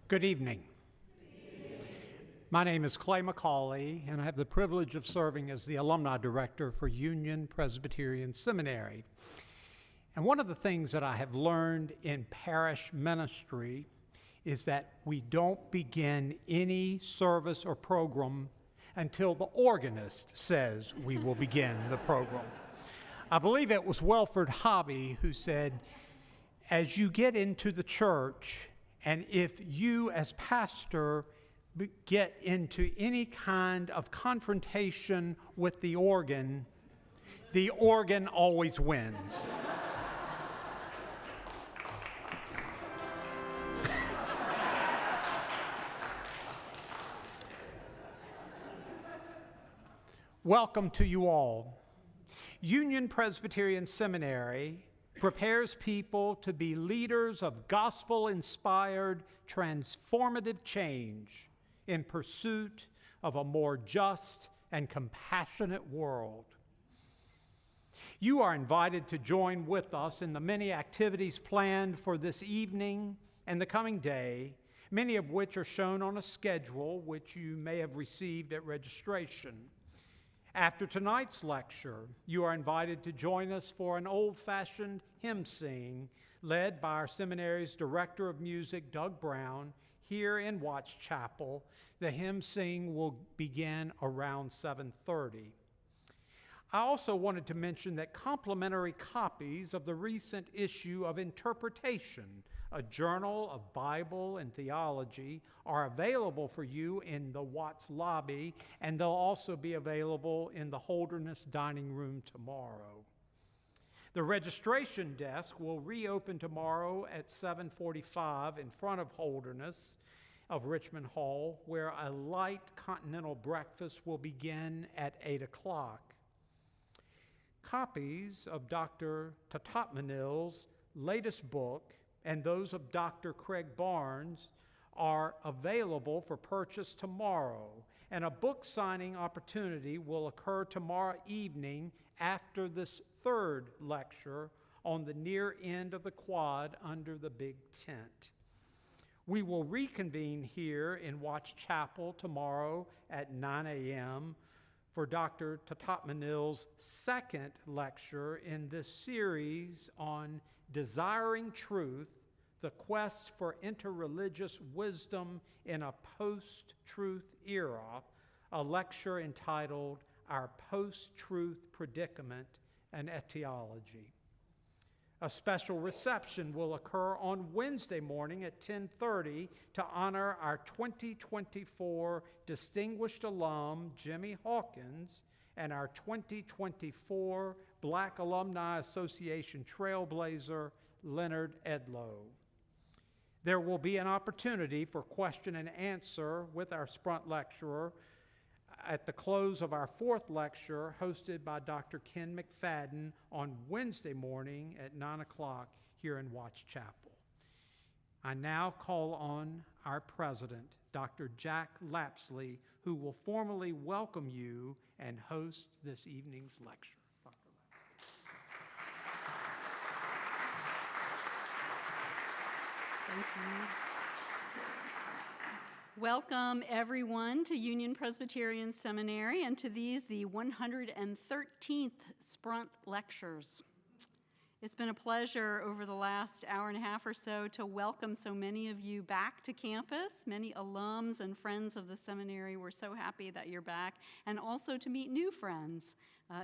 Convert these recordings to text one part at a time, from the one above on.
Good evening. My name is Clay McCauley, and I have the privilege of serving as the Alumni Director for Union Presbyterian Seminary. And one of the things that I have learned in parish ministry is that we don't begin any service or program until the organist says we will begin the program. I believe it was Welford Hobby who said, as you get into the church, and if you as pastor get into any kind of confrontation with the organ always wins. Welcome to you all. Union Presbyterian Seminary prepares people to be leaders of gospel-inspired, transformative change in pursuit of a more just and compassionate world. You are invited to join with us in the many activities planned for this evening and the coming day, many of which are shown on a schedule which you may have received at registration. After tonight's lecture, you are invited to join us for an old-fashioned hymn sing led by our seminary's Director of Music, Doug Brown, here in Watts Chapel. The hymn sing will begin around 7:30. I also wanted to mention that complimentary copies of the recent issue of Interpretation, a journal of Bible and theology, are available for you in the Watts lobby, and they'll also be available in the Holderness dining room tomorrow. The registration desk will reopen tomorrow at 7:45 in front of Holderness of Richmond Hall, where a light continental breakfast will begin at 8 o'clock. Copies of Dr. Thatamanil's latest book and those of Dr. Craig Barnes are available for purchase tomorrow, and a book signing opportunity will occur tomorrow evening after this third lecture on the near end of the quad under the big tent. We will reconvene here in Watts Chapel tomorrow at 9 a.m. for Dr. Thatamanil's second lecture in this series on Desiring Truth, The Quest for Interreligious Wisdom in a Post-Truth Era, a lecture entitled Our Post-Truth Predicament and Etiology. A special reception will occur on Wednesday morning at 10:30 to honor our 2024 distinguished alum, Jimmy Hawkins, and our 2024 Black Alumni Association trailblazer, Leonard Edlow. There will be an opportunity for question and answer with our Sprunt lecturer at the close of our fourth lecture, hosted by Dr. Ken McFadden on Wednesday morning at 9 o'clock here in Watts Chapel. I now call on our president, Dr. Jack Lapsley, who will formally welcome you and host this evening's lecture. Dr. Lapsley. Thank you. Welcome, everyone, to Union Presbyterian Seminary and to these, the 113th Sprunt Lectures. It's been a pleasure over the last hour and a half or so to welcome so many of you back to campus. Many alums and friends of the seminary, we're so happy that you're back, and also to meet new friends.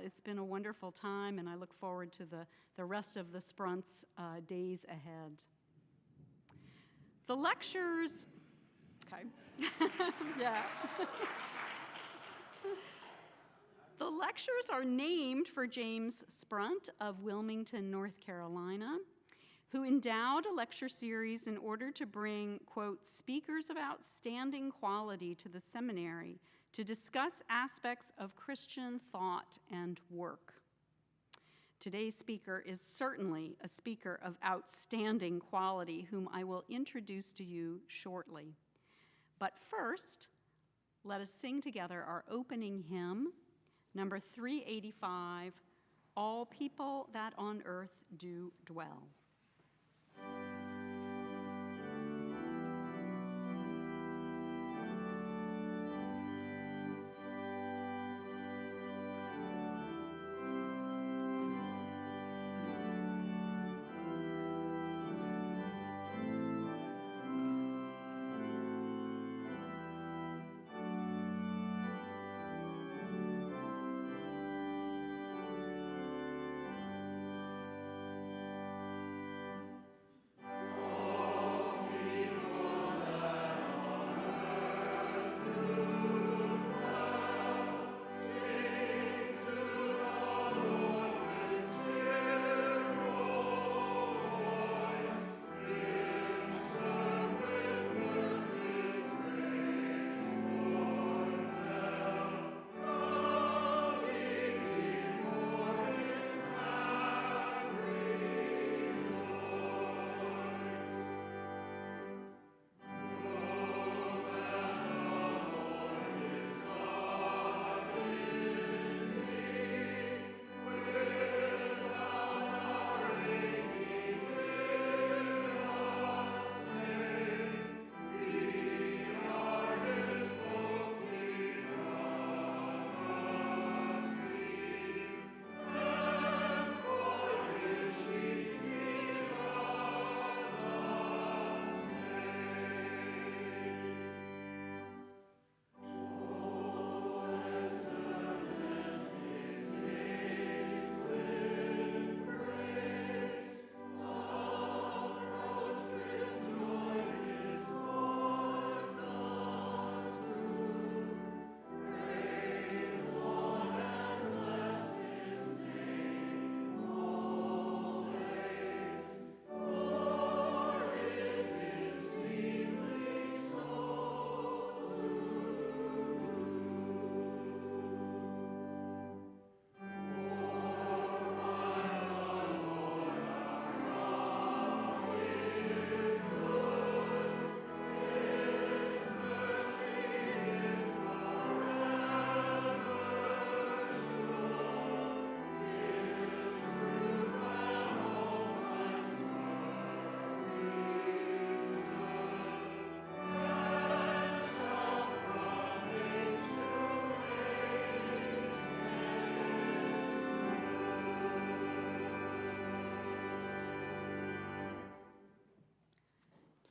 It's been a wonderful time, and I look forward to the rest of the Sprunt's days ahead. The lectures... Okay. Yeah. The lectures are named for James Sprunt of Wilmington, North Carolina, who endowed a lecture series in order to bring, quote, speakers of outstanding quality to the seminary to discuss aspects of Christian thought and work. Today's speaker is certainly a speaker of outstanding quality, whom I will introduce to you shortly. But first, let us sing together our opening hymn, number 385, All People That on Earth Do Dwell.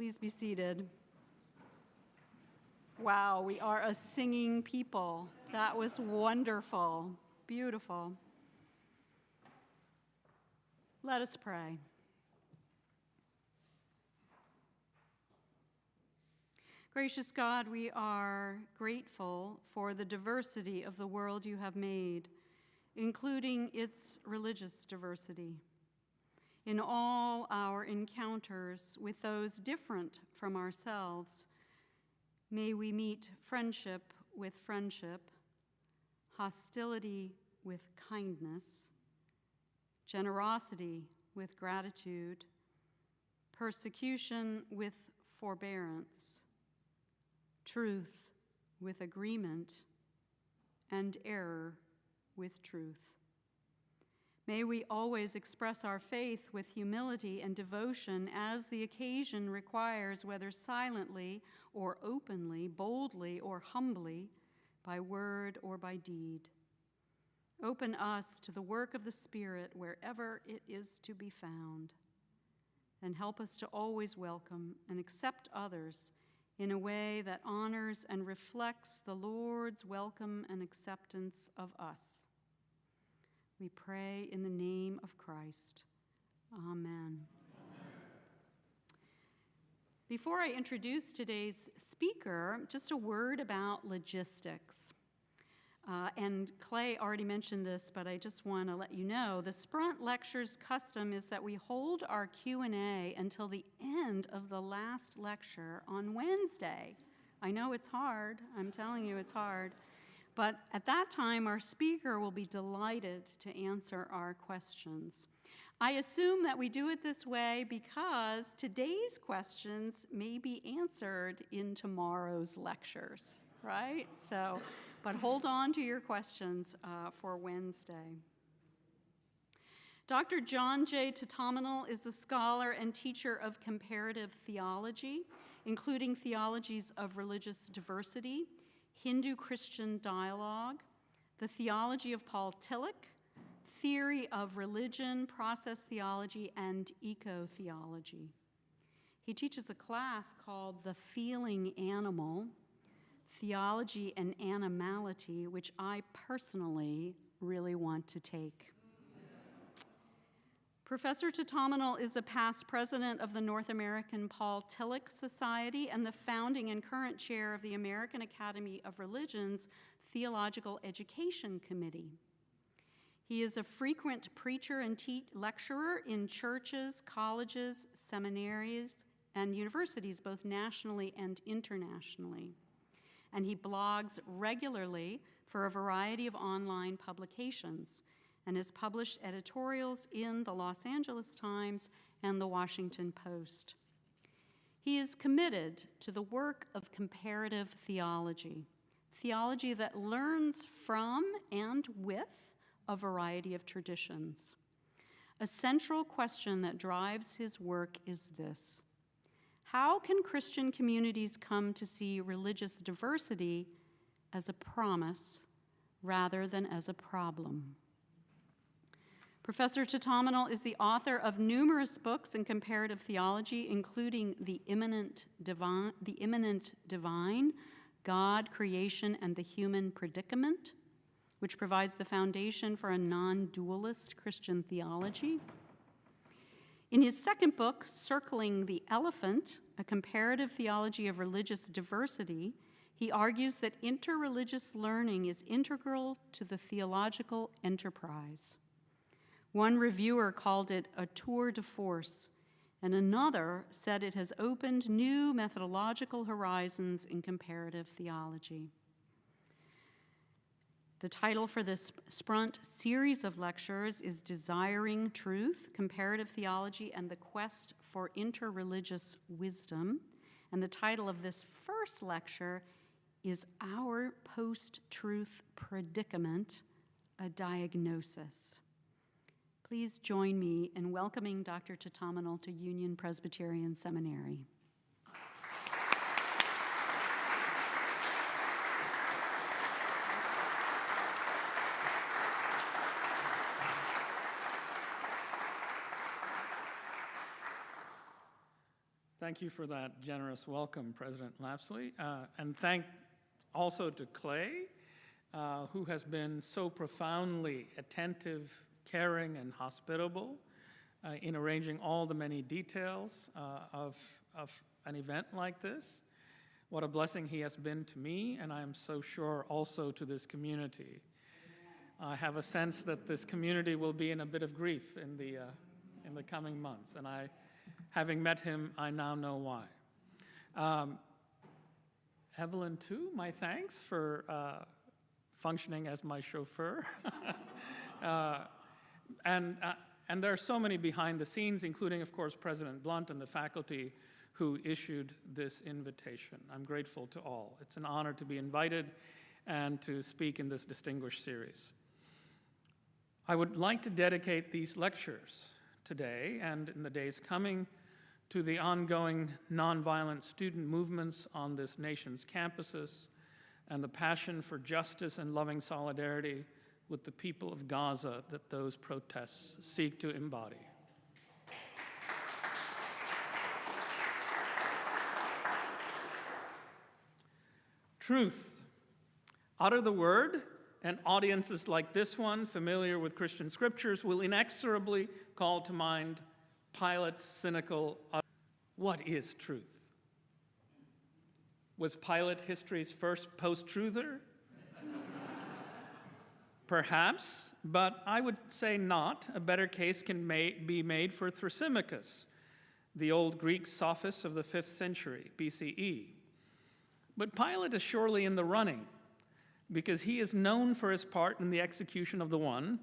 Please be seated. Wow, we are a singing people. That was wonderful, beautiful. Let us pray. Gracious God, we are grateful for the diversity of the world you have made, including its religious diversity. In all our encounters with those different from ourselves, may we meet friendship with friendship, hostility with kindness, generosity with gratitude, persecution with forbearance, truth with agreement, and error with truth. May we always express our faith with humility and devotion as the occasion requires, whether silently or openly, boldly or humbly, by word or by deed. Open us to the work of the Spirit wherever it is to be found, and help us to always welcome and accept others in a way that honors and reflects the Lord's welcome and acceptance of us. We pray in the name of Christ. Amen. Before I introduce today's speaker, just a word about logistics. And Clay already mentioned this, but I just want to let you know, the Sprunt Lectures custom is that we hold our Q&A until the end of the last lecture on Wednesday. I know it's hard. I'm telling you it's hard. But at that time, our speaker will be delighted to answer our questions. I assume that we do it this way because today's questions may be answered in tomorrow's lectures, right? But hold on to your questions for Wednesday. Dr. John J. Thatamanil is a scholar and teacher of comparative theology, including theologies of religious diversity, Hindu-Christian dialogue, the theology of Paul Tillich, theory of religion, process theology, and eco-theology. He teaches a class called The Feeling Animal, Theology and Animality, which I personally really want to take. Professor Thatamanil is a past president of the North American Paul Tillich Society and the founding and current chair of the American Academy of Religion's Theological Education Committee. He is a frequent preacher and lecturer in churches, colleges, seminaries, and universities, both nationally and internationally. And he blogs regularly for a variety of online publications and has published editorials in the Los Angeles Times and the Washington Post. He is committed to the work of comparative theology, theology that learns from and with a variety of traditions. A central question that drives his work is this: how can Christian communities come to see religious diversity as a promise rather than as a problem? Professor Thatamanil is the author of numerous books in comparative theology, including The Immanent Divine, God, Creation, and the Human Predicament, which provides the foundation for a non-dualist Christian theology. In his second book, Circling the Elephant, A Comparative Theology of Religious Diversity, he argues that interreligious learning is integral to the theological enterprise. One reviewer called it a tour de force, and another said it has opened new methodological horizons in comparative theology. The title for this Sprunt series of lectures is Desiring Truth, Comparative Theology, and the Quest for Interreligious Wisdom. And the title of this first lecture is Our Post-Truth Predicament, a Diagnosis. Please join me in welcoming Dr. Thatamanil to Union Presbyterian Seminary. Thank you for that generous welcome, President Lapsley. And thank also to Clay, who has been so profoundly attentive, caring, and hospitable in arranging all the many details of an event like this. What a blessing he has been to me, and I am so sure also to this community. I have a sense that this community will be in a bit of grief in the coming months, and having met him, I now know why. Evelyn, too, my thanks for functioning as my chauffeur. And there are so many behind the scenes, including, of course, President Blunt and the faculty who issued this invitation. I'm grateful to all. It's an honor to be invited and to speak in this distinguished series. I would like to dedicate these lectures today and in the days coming to the ongoing nonviolent student movements on this nation's campuses and the passion for justice and loving solidarity with the people of Gaza that those protests seek to embody. Truth. Utter the word, and audiences like this one, familiar with Christian scriptures, will inexorably call to mind Pilate's cynical, what is truth? Was Pilate history's first post-truther? Perhaps, but I would say not. A better case can be made for Thrasymachus, the old Greek sophist of the 5th century BCE. But Pilate is surely in the running, because he is known for his part in the execution of the one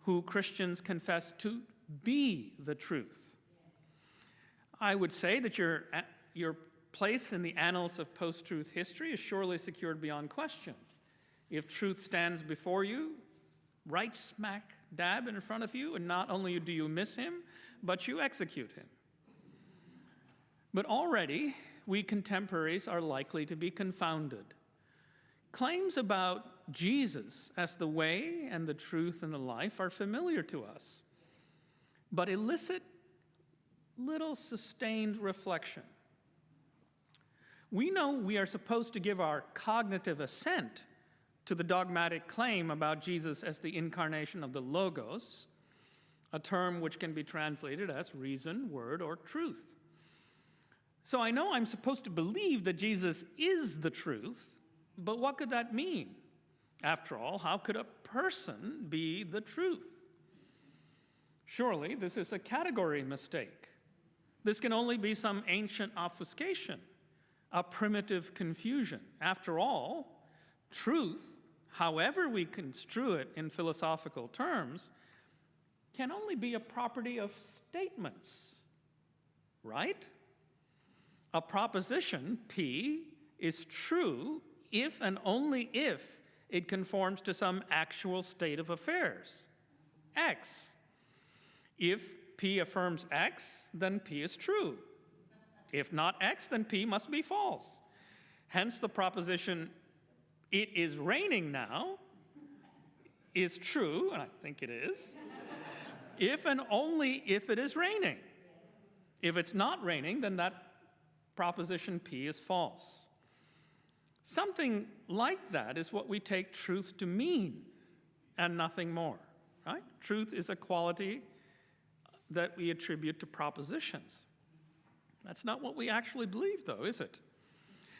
who Christians confess to be the truth. I would say that your place in the annals of post-truth history is surely secured beyond question. If truth stands before you, right smack dab in front of you, and not only do you miss him, but you execute him. But already, we contemporaries are likely to be confounded. Claims about Jesus as the way and the truth and the life are familiar to us, but elicit little sustained reflection. We know we are supposed to give our cognitive assent to the dogmatic claim about Jesus as the incarnation of the Logos, a term which can be translated as reason, word, or truth. So I know I'm supposed to believe that Jesus is the truth, but what could that mean? After all, how could a person be the truth? Surely this is a category mistake. This can only be some ancient obfuscation, a primitive confusion. After all, truth, however we construe it in philosophical terms, can only be a property of statements, right? A proposition, P, is true if and only if it conforms to some actual state of affairs, X. If P affirms X, then P is true. If not X, then P must be false. Hence the proposition, it is raining now, is true, and I think it is, if and only if it is raining. If it's not raining, then that proposition P is false. Something like that is what we take truth to mean, and nothing more, right? Truth is a quality that we attribute to propositions. That's not what we actually believe, though, is it?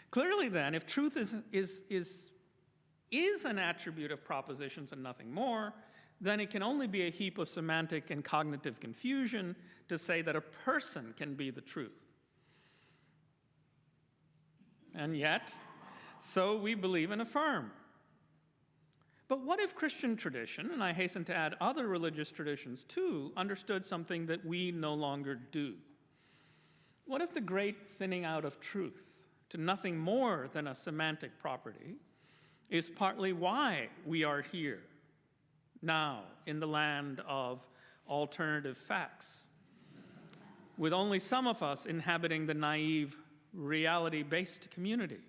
Clearly, then, if truth is an attribute of propositions and nothing more, then it can only be a heap of semantic and cognitive confusion to say that a person can be the truth. And yet, so we believe and affirm. But what if Christian tradition, and I hasten to add other religious traditions too, understood something that we no longer do? What if the great thinning out of truth to nothing more than a semantic property is partly why we are here now in the land of alternative facts, with only some of us inhabiting the naive, reality-based community?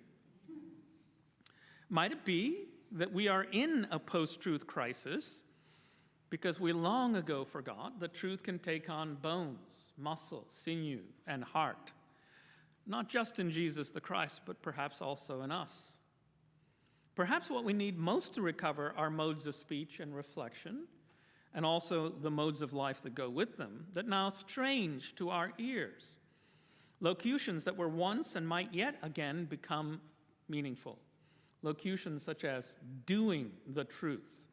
Might it be that we are in a post-truth crisis because we long ago forgot that truth can take on bones, muscle, sinew, and heart, not just in Jesus the Christ, but perhaps also in us. Perhaps what we need most to recover are modes of speech and reflection, and also the modes of life that go with them, that now strange to our ears. Locutions that were once and might yet again become meaningful. Locutions such as doing the truth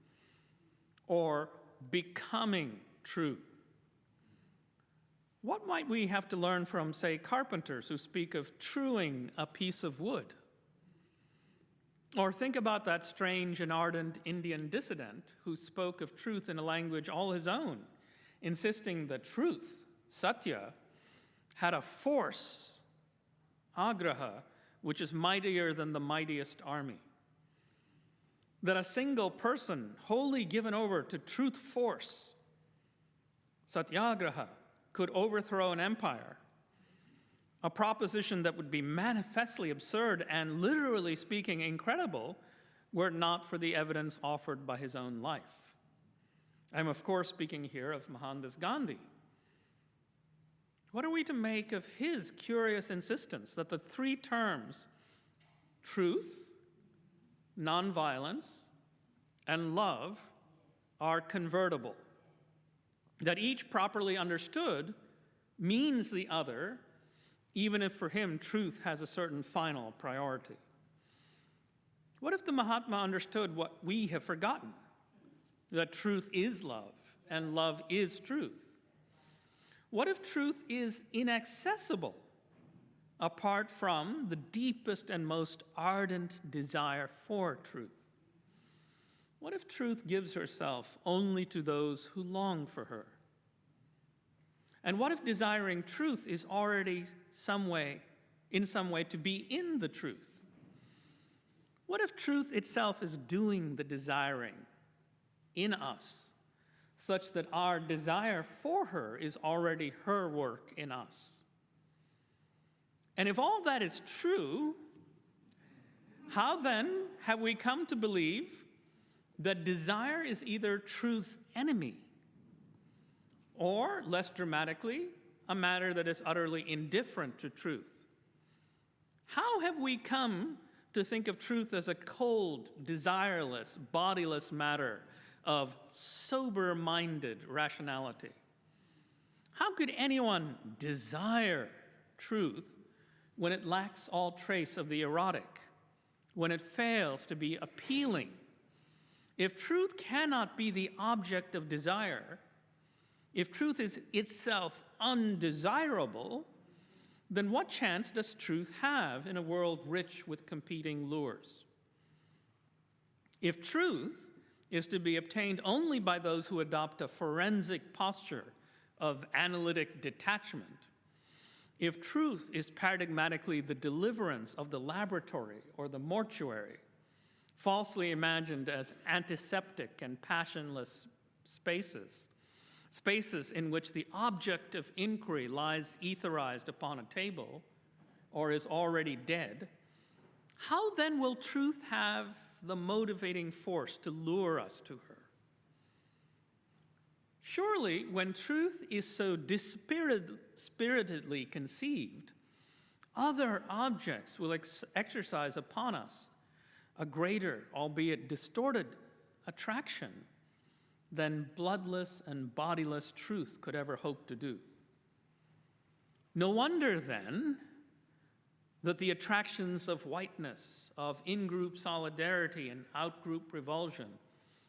or becoming true. What might we have to learn from, say, carpenters who speak of truing a piece of wood? Or think about that strange and ardent Indian dissident who spoke of truth in a language all his own, insisting that truth, satya, had a force, agraha, which is mightier than the mightiest army. That a single person wholly given over to truth force, satyagraha, could overthrow an empire, a proposition that would be manifestly absurd and, literally speaking, incredible, were it not for the evidence offered by his own life. I'm, of course, speaking here of Mohandas Gandhi. What are we to make of his curious insistence that the three terms, truth, nonviolence, and love, are convertible? That each properly understood means the other, even if for him truth has a certain final priority. What if the Mahatma understood what we have forgotten? That truth is love, and love is truth. What if truth is inaccessible apart from the deepest and most ardent desire for truth? What if truth gives herself only to those who long for her? And what if desiring truth is already in some way to be in the truth? What if truth itself is doing the desiring in us, such that our desire for her is already her work in us? And if all that is true, how then have we come to believe that desire is either truth's enemy, or, less dramatically, a matter that is utterly indifferent to truth? How have we come to think of truth as a cold, desireless, bodiless matter of sober-minded rationality? How could anyone desire truth when it lacks all trace of the erotic, when it fails to be appealing? If truth cannot be the object of desire, if truth is itself undesirable, then what chance does truth have in a world rich with competing lures? If truth is to be obtained only by those who adopt a forensic posture of analytic detachment, if truth is paradigmatically the deliverance of the laboratory or the mortuary, falsely imagined as antiseptic and passionless spaces in which the object of inquiry lies etherized upon a table or is already dead, how then will truth have the motivating force to lure us to her? Surely, when truth is so dispiritedly conceived, other objects will exercise upon us a greater, albeit distorted, attraction than bloodless and bodiless truth could ever hope to do. No wonder, then, that the attractions of whiteness, of in-group solidarity and out-group revulsion,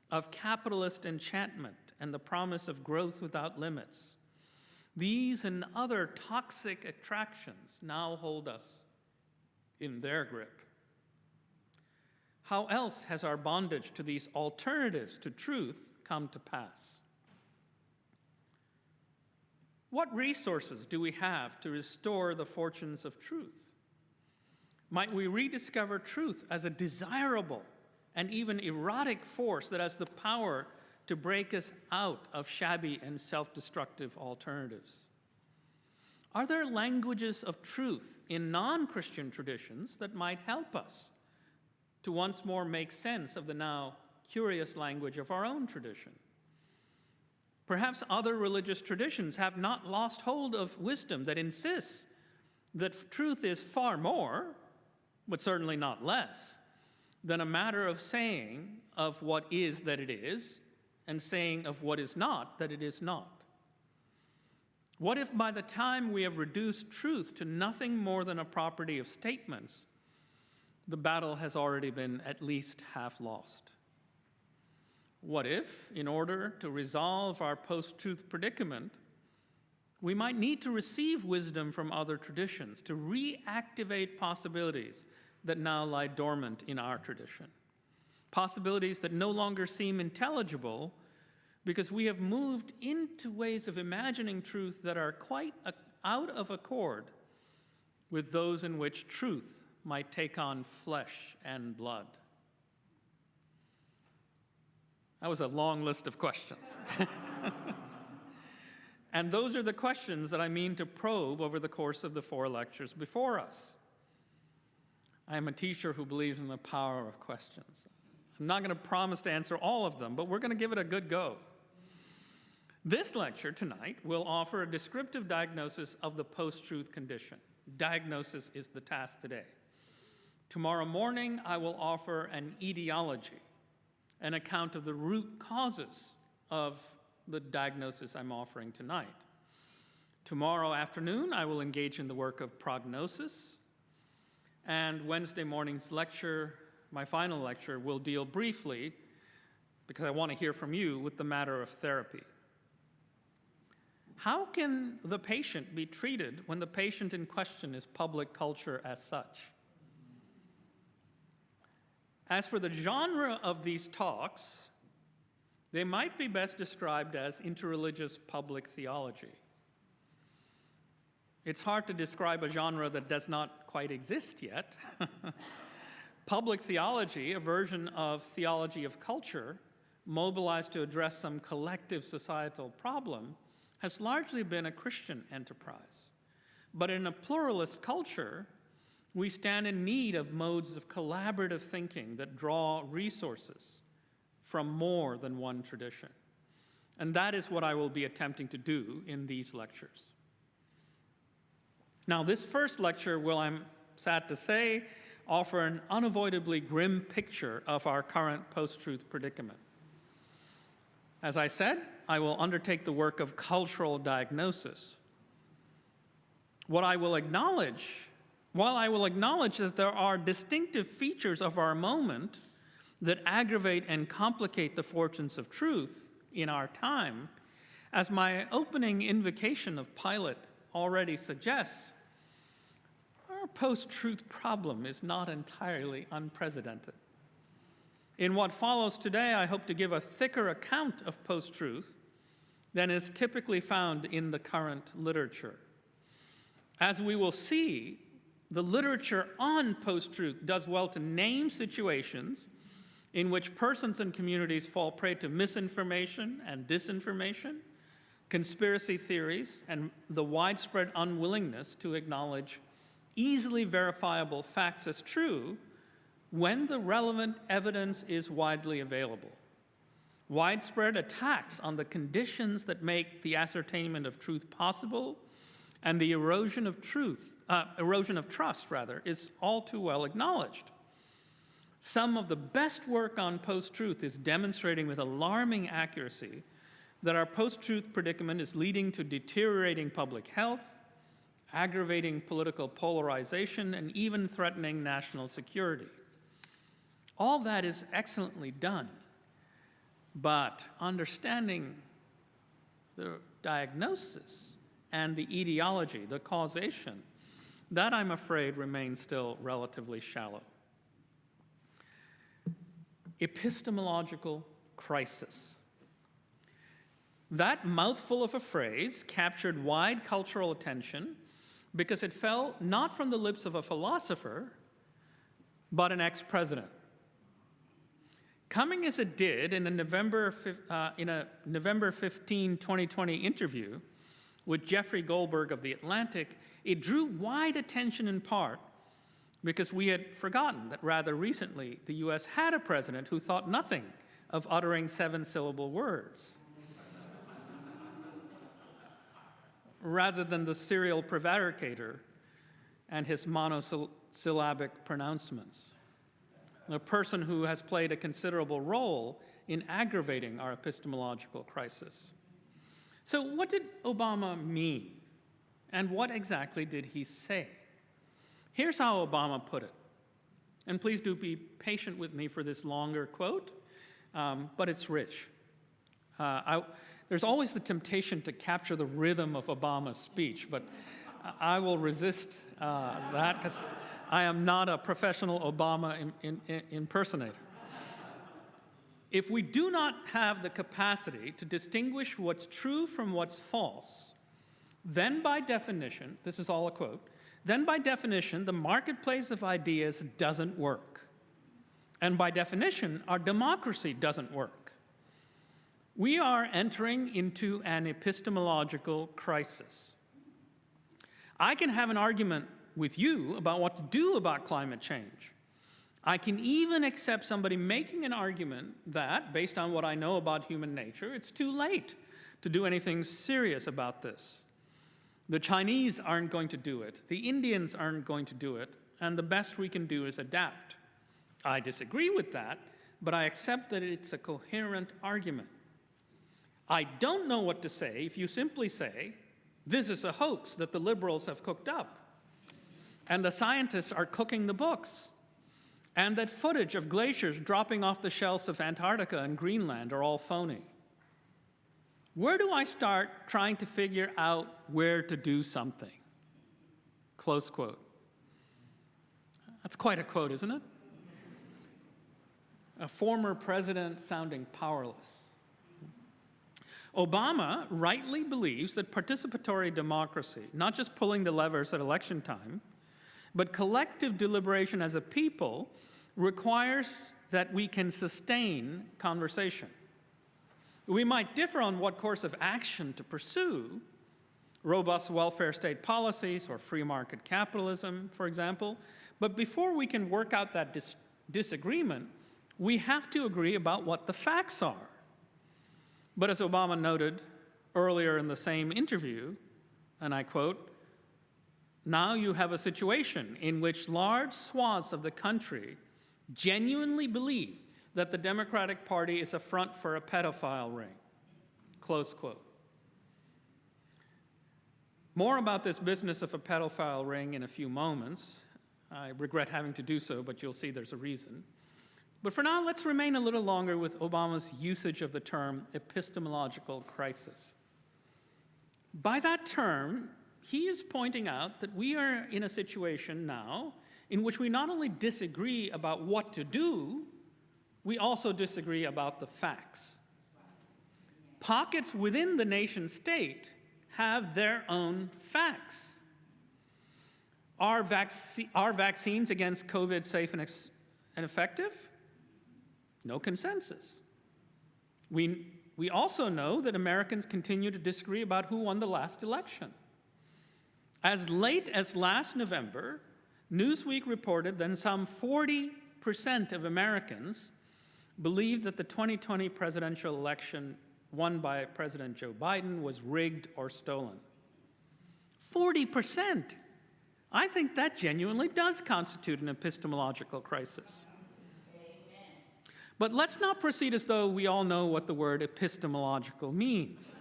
of capitalist enchantment and the promise of growth without limits, these and other toxic attractions now hold us in their grip. How else has our bondage to these alternatives to truth come to pass? What resources do we have to restore the fortunes of truth? Might we rediscover truth as a desirable and even erotic force that has the power to break us out of shabby and self-destructive alternatives? Are there languages of truth in non-Christian traditions that might help us to once more make sense of the now curious language of our own tradition? Perhaps other religious traditions have not lost hold of wisdom that insists that truth is far more, but certainly not less, than a matter of saying of what is that it is, and saying of what is not that it is not. What if by the time we have reduced truth to nothing more than a property of statements, the battle has already been at least half lost? What if, in order to resolve our post-truth predicament, we might need to receive wisdom from other traditions to reactivate possibilities that now lie dormant in our tradition? Possibilities that no longer seem intelligible because we have moved into ways of imagining truth that are quite out of accord with those in which truth might take on flesh and blood. That was a long list of questions. And those are the questions that I mean to probe over the course of the 4 lectures before us. I am a teacher who believes in the power of questions. I'm not going to promise to answer all of them, but we're going to give it a good go. This lecture tonight will offer a descriptive diagnosis of the post-truth condition. Diagnosis is the task today. Tomorrow morning, I will offer an etiology, an account of the root causes of the diagnosis I'm offering tonight. Tomorrow afternoon, I will engage in the work of prognosis. And Wednesday morning's lecture, my final lecture, will deal briefly, because I want to hear from you, with the matter of therapy. How can the patient be treated when the patient in question is public culture as such? As for the genre of these talks, they might be best described as interreligious public theology. It's hard to describe a genre that does not quite exist yet. Public theology, a version of theology of culture, mobilized to address some collective societal problem, has largely been a Christian enterprise. But in a pluralist culture, we stand in need of modes of collaborative thinking that draw resources from more than one tradition. And that is what I will be attempting to do in these lectures. Now, this first lecture will, I'm sad to say, offer an unavoidably grim picture of our current post-truth predicament. As I said, I will undertake the work of cultural diagnosis. While I will acknowledge that there are distinctive features of our moment that aggravate and complicate the fortunes of truth in our time, as my opening invocation of Pilate already suggests, our post-truth problem is not entirely unprecedented. In what follows today, I hope to give a thicker account of post-truth than is typically found in the current literature. As we will see, the literature on post-truth does well to name situations in which persons and communities fall prey to misinformation and disinformation, conspiracy theories, and the widespread unwillingness to acknowledge easily verifiable facts as true when the relevant evidence is widely available. Widespread attacks on the conditions that make the ascertainment of truth possible and the erosion of trust, is all too well acknowledged. Some of the best work on post-truth is demonstrating with alarming accuracy that our post-truth predicament is leading to deteriorating public health, aggravating political polarization, and even threatening national security. All that is excellently done, but understanding the diagnosis and the etiology, the causation, that I'm afraid remains still relatively shallow. Epistemological crisis. That mouthful of a phrase captured wide cultural attention because it fell not from the lips of a philosopher, but an ex-president. Coming as it did in a November 15, 2020 interview with Jeffrey Goldberg of The Atlantic, it drew wide attention in part because we had forgotten that rather recently the US had a president who thought nothing of uttering 7-syllable words. Rather than the serial prevaricator and his monosyllabic pronouncements. A person who has played a considerable role in aggravating our epistemological crisis. So what did Obama mean? And what exactly did he say? Here's how Obama put it. And please do be patient with me for this longer quote, but it's rich. There's always the temptation to capture the rhythm of Obama's speech, but I will resist that because I am not a professional Obama impersonator. If we do not have the capacity to distinguish what's true from what's false, then by definition, this is all a quote, then by definition, the marketplace of ideas doesn't work. And by definition, our democracy doesn't work. We are entering into an epistemological crisis. I can have an argument with you about what to do about climate change. I can even accept somebody making an argument that, based on what I know about human nature, it's too late to do anything serious about this. The Chinese aren't going to do it, the Indians aren't going to do it, and the best we can do is adapt. I disagree with that, but I accept that it's a coherent argument. I don't know what to say if you simply say, this is a hoax that the liberals have cooked up, and the scientists are cooking the books, and that footage of glaciers dropping off the shelves of Antarctica and Greenland are all phony. Where do I start trying to figure out where to do something? Close quote. That's quite a quote, isn't it? A former president sounding powerless. Obama rightly believes that participatory democracy, not just pulling the levers at election time, but collective deliberation as a people, requires that we can sustain conversation. We might differ on what course of action to pursue, robust welfare state policies or free market capitalism, for example, but before we can work out that disagreement, we have to agree about what the facts are. But as Obama noted earlier in the same interview, and I quote, now you have a situation in which large swaths of the country genuinely believe that the Democratic Party is a front for a pedophile ring. Close quote. More about this business of a pedophile ring in a few moments. I regret having to do so, but you'll see there's a reason. But for now, let's remain a little longer with Obama's usage of the term epistemological crisis. By that term, he is pointing out that we are in a situation now in which we not only disagree about what to do, we also disagree about the facts. Pockets within the nation state have their own facts. Are vaccines against COVID safe and effective? No consensus. We also know that Americans continue to disagree about who won the last election. As late as last November, Newsweek reported that some 40% of Americans believed that the 2020 presidential election won by President Joe Biden was rigged or stolen. 40%! I think that genuinely does constitute an epistemological crisis. But let's not proceed as though we all know what the word epistemological means.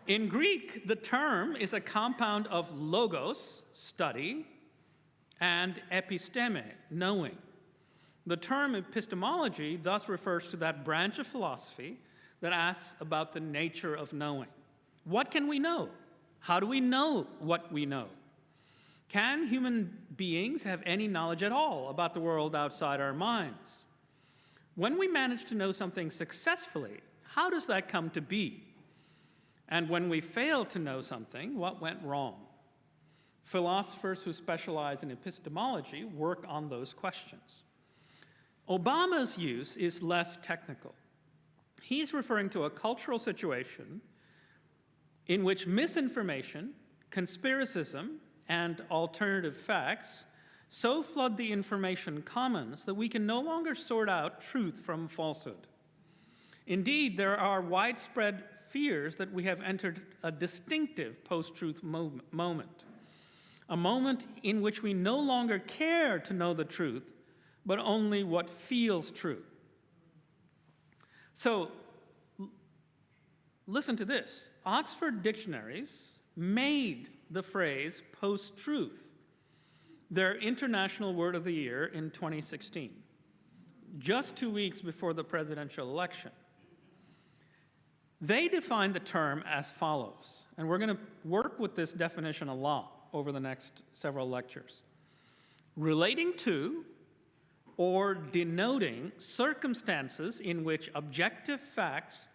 In Greek, the term is a compound of logos, study, and episteme, knowing. The term epistemology thus refers to that branch of philosophy that asks about the nature of knowing. What can we know? How do we know what we know? Can human beings have any knowledge at all about the world outside our minds? When we manage to know something successfully, how does that come to be? And when we fail to know something, what went wrong? Philosophers who specialize in epistemology work on those questions. Obama's use is less technical. He's referring to a cultural situation in which misinformation, conspiracism, and alternative facts so flood the information commons that we can no longer sort out truth from falsehood. Indeed, there are widespread fears that we have entered a distinctive post-truth moment, a moment in which we no longer care to know the truth, but only what feels true. So, listen to this. Oxford dictionaries made the phrase post-truth their international word of the year in 2016, just 2 weeks before the presidential election. They defined the term as follows, and we're going to work with this definition a lot over the next several lectures. Relating to or denoting circumstances in which objective facts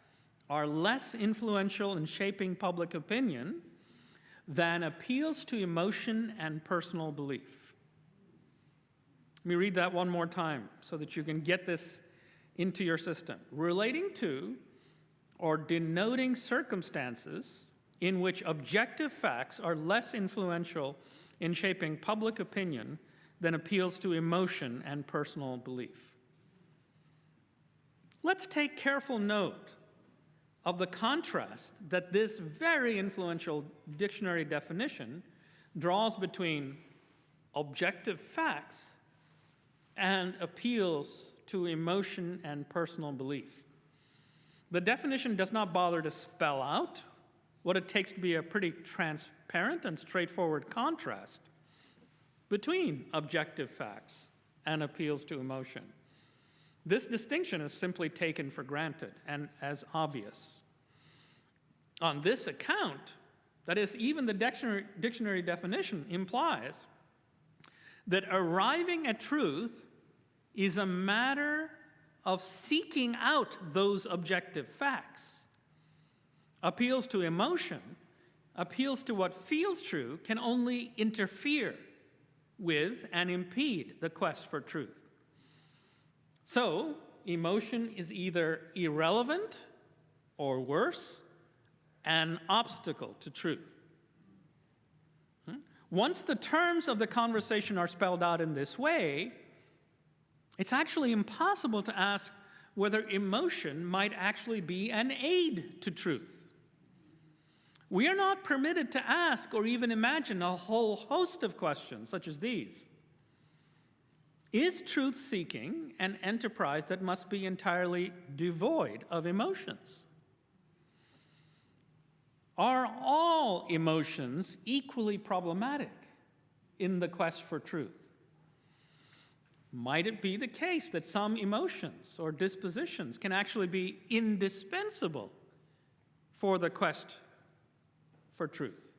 are less influential in shaping public opinion than appeals to emotion and personal belief. Let me read that one more time so that you can get this into your system. Relating to or denoting circumstances in which objective facts are less influential in shaping public opinion than appeals to emotion and personal belief. Let's take careful note of the contrast that this very influential dictionary definition draws between objective facts and appeals to emotion and personal belief. The definition does not bother to spell out what it takes to be a pretty transparent and straightforward contrast between objective facts and appeals to emotion. This distinction is simply taken for granted and as obvious. On this account, that is, even the dictionary definition implies that arriving at truth is a matter of seeking out those objective facts. Appeals to emotion, appeals to what feels true, can only interfere with and impede the quest for truth. So, emotion is either irrelevant or worse, an obstacle to truth. Once the terms of the conversation are spelled out in this way, it's actually impossible to ask whether emotion might actually be an aid to truth. We are not permitted to ask or even imagine a whole host of questions such as these. Is truth-seeking an enterprise that must be entirely devoid of emotions? Are all emotions equally problematic in the quest for truth? Might it be the case that some emotions or dispositions can actually be indispensable for the quest for truth?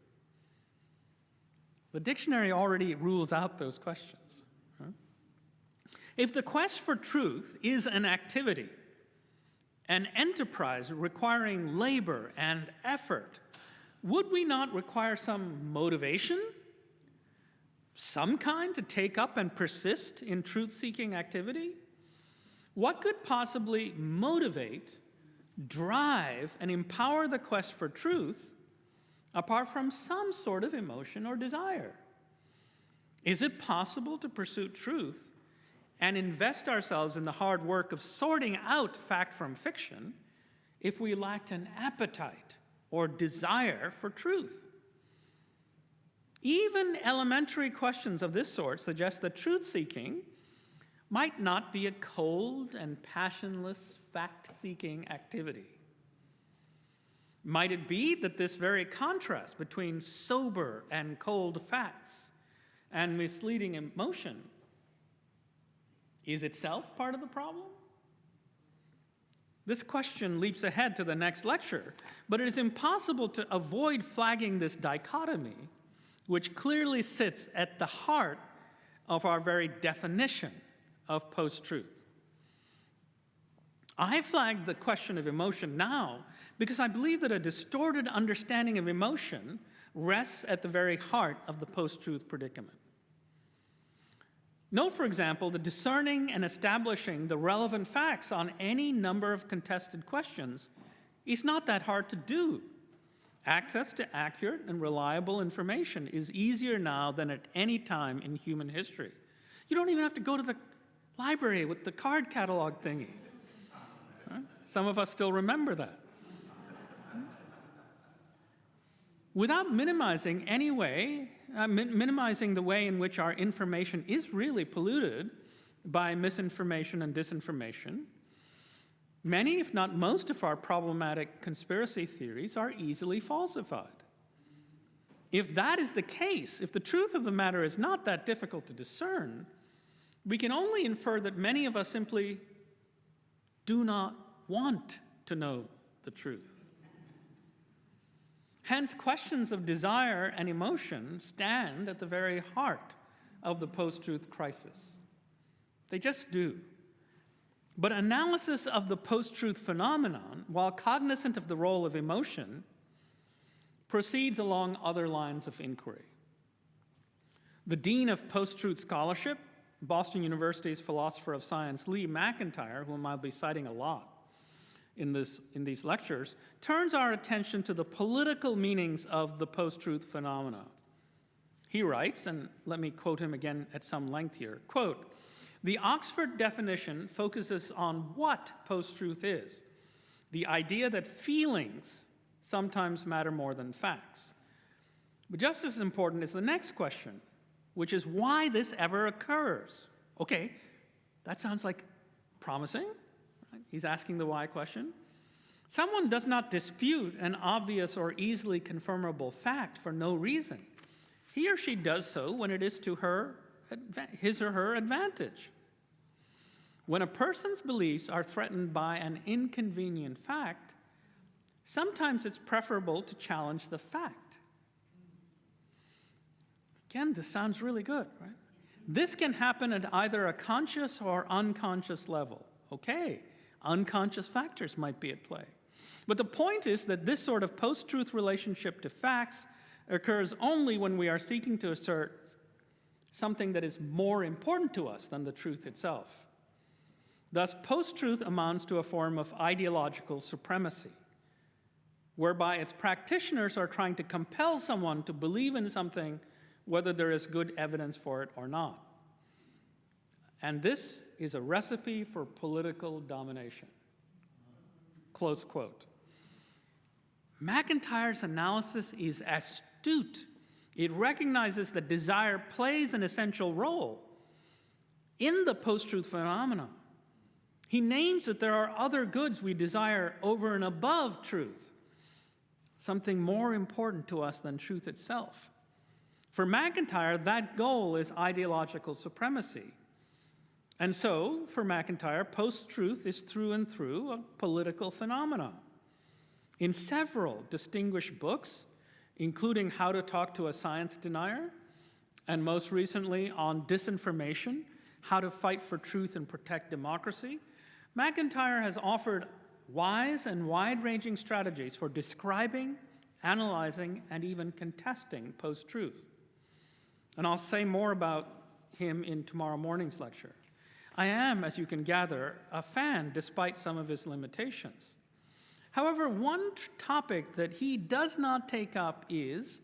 The dictionary already rules out those questions. If the quest for truth is an activity, an enterprise requiring labor and effort, would we not require some motivation, some kind to take up and persist in truth-seeking activity? What could possibly motivate, drive, and empower the quest for truth apart from some sort of emotion or desire? Is it possible to pursue truth and invest ourselves in the hard work of sorting out fact from fiction if we lacked an appetite or desire for truth? Even elementary questions of this sort suggest that truth-seeking might not be a cold and passionless fact-seeking activity. Might it be that this very contrast between sober and cold facts and misleading emotion is itself part of the problem? This question leaps ahead to the next lecture, but it is impossible to avoid flagging this dichotomy, which clearly sits at the heart of our very definition of post-truth. I flagged the question of emotion now because I believe that a distorted understanding of emotion rests at the very heart of the post-truth predicament. Note, for example, that discerning and establishing the relevant facts on any number of contested questions is not that hard to do. Access to accurate and reliable information is easier now than at any time in human history. You don't even have to go to the library with the card catalog thingy. Some of us still remember that. without minimizing minimizing the way in which our information is really polluted by misinformation and disinformation. Many, if not most, of our problematic conspiracy theories are easily falsified. If that is the case, if the truth of the matter is not that difficult to discern, we can only infer that many of us simply do not want to know the truth. Hence, questions of desire and emotion stand at the very heart of the post-truth crisis. They just do. But analysis of the post-truth phenomenon, while cognizant of the role of emotion, proceeds along other lines of inquiry. The dean of post-truth scholarship, Boston University's philosopher of science Lee McIntyre, whom I'll be citing a lot in these lectures, turns our attention to the political meanings of the post-truth phenomena. He writes, and let me quote him again at some length here, quote, "The Oxford definition focuses on what post-truth is, the idea that feelings sometimes matter more than facts. But just as important is the next question, which is why this ever occurs." Okay, that sounds like promising. Right? He's asking the why question. Someone does not dispute an obvious or easily confirmable fact for no reason. He or she does so when it is to his or her advantage. When a person's beliefs are threatened by an inconvenient fact, sometimes it's preferable to challenge the fact. Again, this sounds really good, right? This can happen at either a conscious or unconscious level. Okay, unconscious factors might be at play. But the point is that this sort of post-truth relationship to facts occurs only when we are seeking to assert something that is more important to us than the truth itself. Thus, post-truth amounts to a form of ideological supremacy, whereby its practitioners are trying to compel someone to believe in something whether there is good evidence for it or not. And this is a recipe for political domination. Close quote. McIntyre's analysis is astute. It recognizes that desire plays an essential role in the post-truth phenomenon. He names that there are other goods we desire over and above truth, something more important to us than truth itself. For McIntyre, that goal is ideological supremacy. And so, for McIntyre, post-truth is through and through a political phenomenon. In several distinguished books, including How to Talk to a Science Denier, and most recently on disinformation, How to Fight for Truth and Protect Democracy, McIntyre has offered wise and wide-ranging strategies for describing, analyzing, and even contesting post-truth. And I'll say more about him in tomorrow morning's lecture. I am, as you can gather, a fan despite some of his limitations. However, one topic that he does not take up is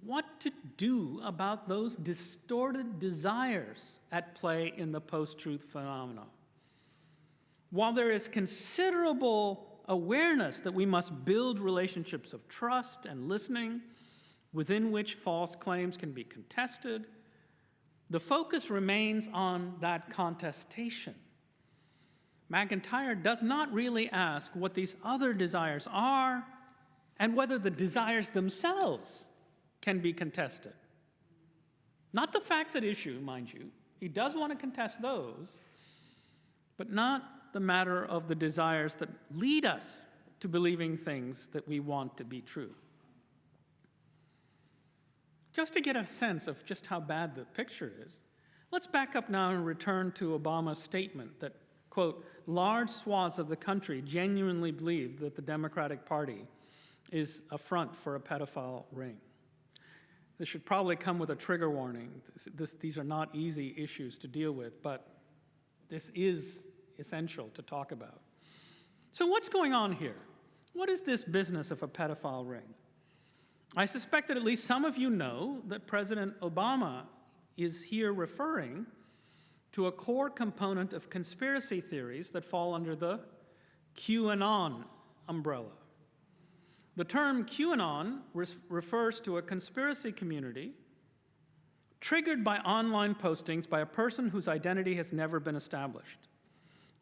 what to do about those distorted desires at play in the post-truth phenomenon. While there is considerable awareness that we must build relationships of trust and listening within which false claims can be contested, the focus remains on that contestation. McIntyre does not really ask what these other desires are and whether the desires themselves can be contested. Not the facts at issue, mind you. He does want to contest those, but not the matter of the desires that lead us to believing things that we want to be true. Just to get a sense of just how bad the picture is, let's back up now and return to Obama's statement that, quote, large swaths of the country genuinely believe that the Democratic Party is a front for a pedophile ring. This should probably come with a trigger warning. These are not easy issues to deal with, but this is essential to talk about. So what's going on here? What is this business of a pedophile ring? I suspect that at least some of you know that President Obama is here referring to a core component of conspiracy theories that fall under the QAnon umbrella. The term QAnon refers to a conspiracy community triggered by online postings by a person whose identity has never been established.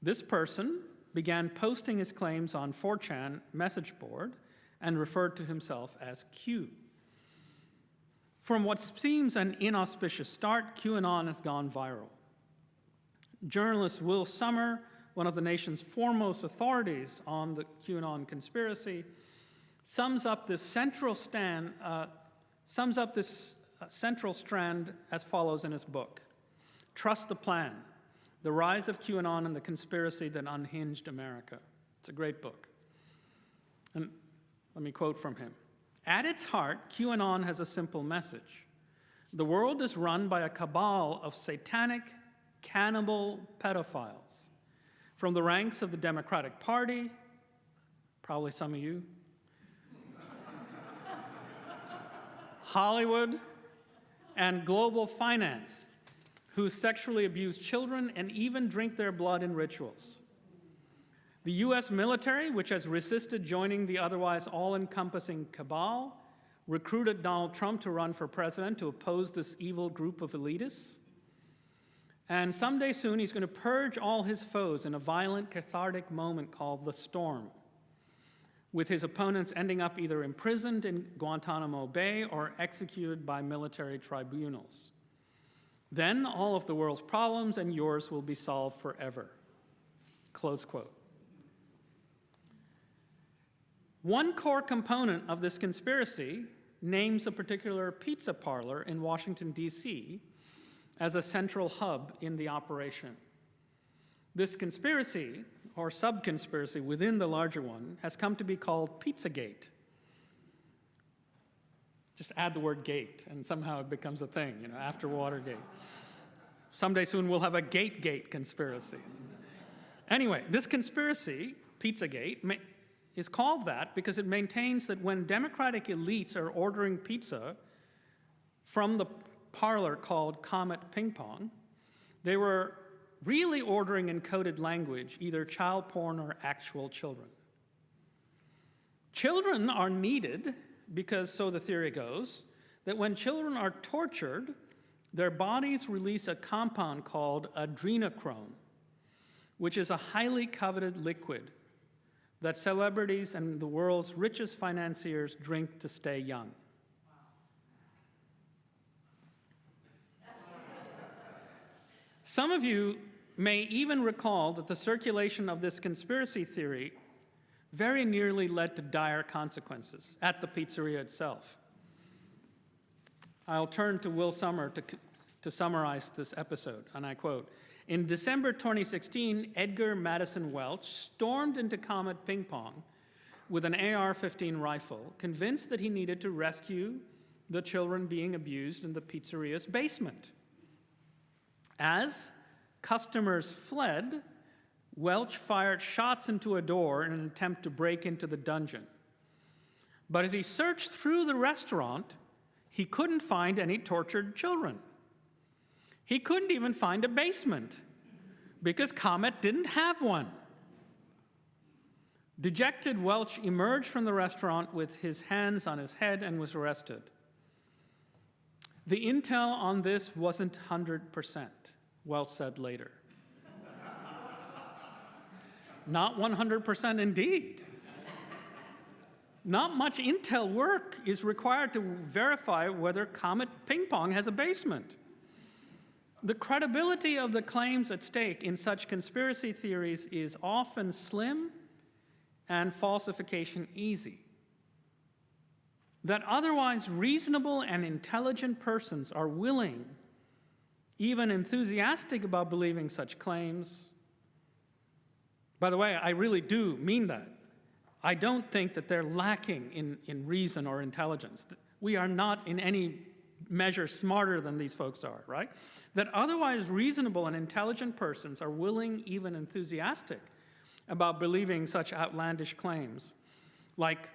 This person began posting his claims on 4chan message board and referred to himself as Q. From what seems an inauspicious start, QAnon has gone viral. Journalist Will Sommer, one of the nation's foremost authorities on the QAnon conspiracy, sums up this central strand as follows in his book: Trust the Plan, The Rise of QAnon and the Conspiracy That Unhinged America. It's a great book. And let me quote from him. At its heart, QAnon has a simple message. The world is run by a cabal of satanic, cannibal pedophiles. From the ranks of the Democratic Party, probably some of you, Hollywood, and global finance, who sexually abuse children and even drink their blood in rituals. The US military, which has resisted joining the otherwise all-encompassing cabal, recruited Donald Trump to run for president to oppose this evil group of elitists. And someday soon, he's going to purge all his foes in a violent, cathartic moment called the Storm, with his opponents ending up either imprisoned in Guantanamo Bay or executed by military tribunals. Then all of the world's problems and yours will be solved forever. Close quote. One core component of this conspiracy names a particular pizza parlor in Washington, D.C. as a central hub in the operation. This conspiracy, or sub-conspiracy within the larger one, has come to be called Pizzagate. Just add the word gate, and somehow it becomes a thing, after Watergate. Someday soon we'll have a Gate conspiracy. Anyway, this conspiracy, Pizzagate, is called that because it maintains that when Democratic elites are ordering pizza from the parlor called Comet Ping Pong, they were really ordering in coded language, either child porn or actual children. Children are needed because, so the theory goes, that when children are tortured, their bodies release a compound called adrenochrome, which is a highly coveted liquid that celebrities and the world's richest financiers drink to stay young. Some of you may even recall that the circulation of this conspiracy theory very nearly led to dire consequences at the pizzeria itself. I'll turn to Will Sommer to summarize this episode, and I quote, "In December 2016, Edgar Madison Welch stormed into Comet Ping Pong with an AR-15 rifle, convinced that he needed to rescue the children being abused in the pizzeria's basement. As customers fled, Welch fired shots into a door in an attempt to break into the dungeon. But as he searched through the restaurant, he couldn't find any tortured children. He couldn't even find a basement because Comet didn't have one. Dejected, Welch emerged from the restaurant with his hands on his head and was arrested. The intel on this wasn't 100%, Welch said later. Not 100% indeed. Not much intel work is required to verify whether Comet Ping Pong has a basement. The credibility of the claims at stake in such conspiracy theories is often slim and falsification easy. That otherwise reasonable and intelligent persons are willing, even enthusiastic about believing such claims. By the way, I really do mean that. I don't think that they're lacking in reason or intelligence. We are not in any measure smarter than these folks are, right? That otherwise reasonable and intelligent persons are willing, even enthusiastic, about believing such outlandish claims, like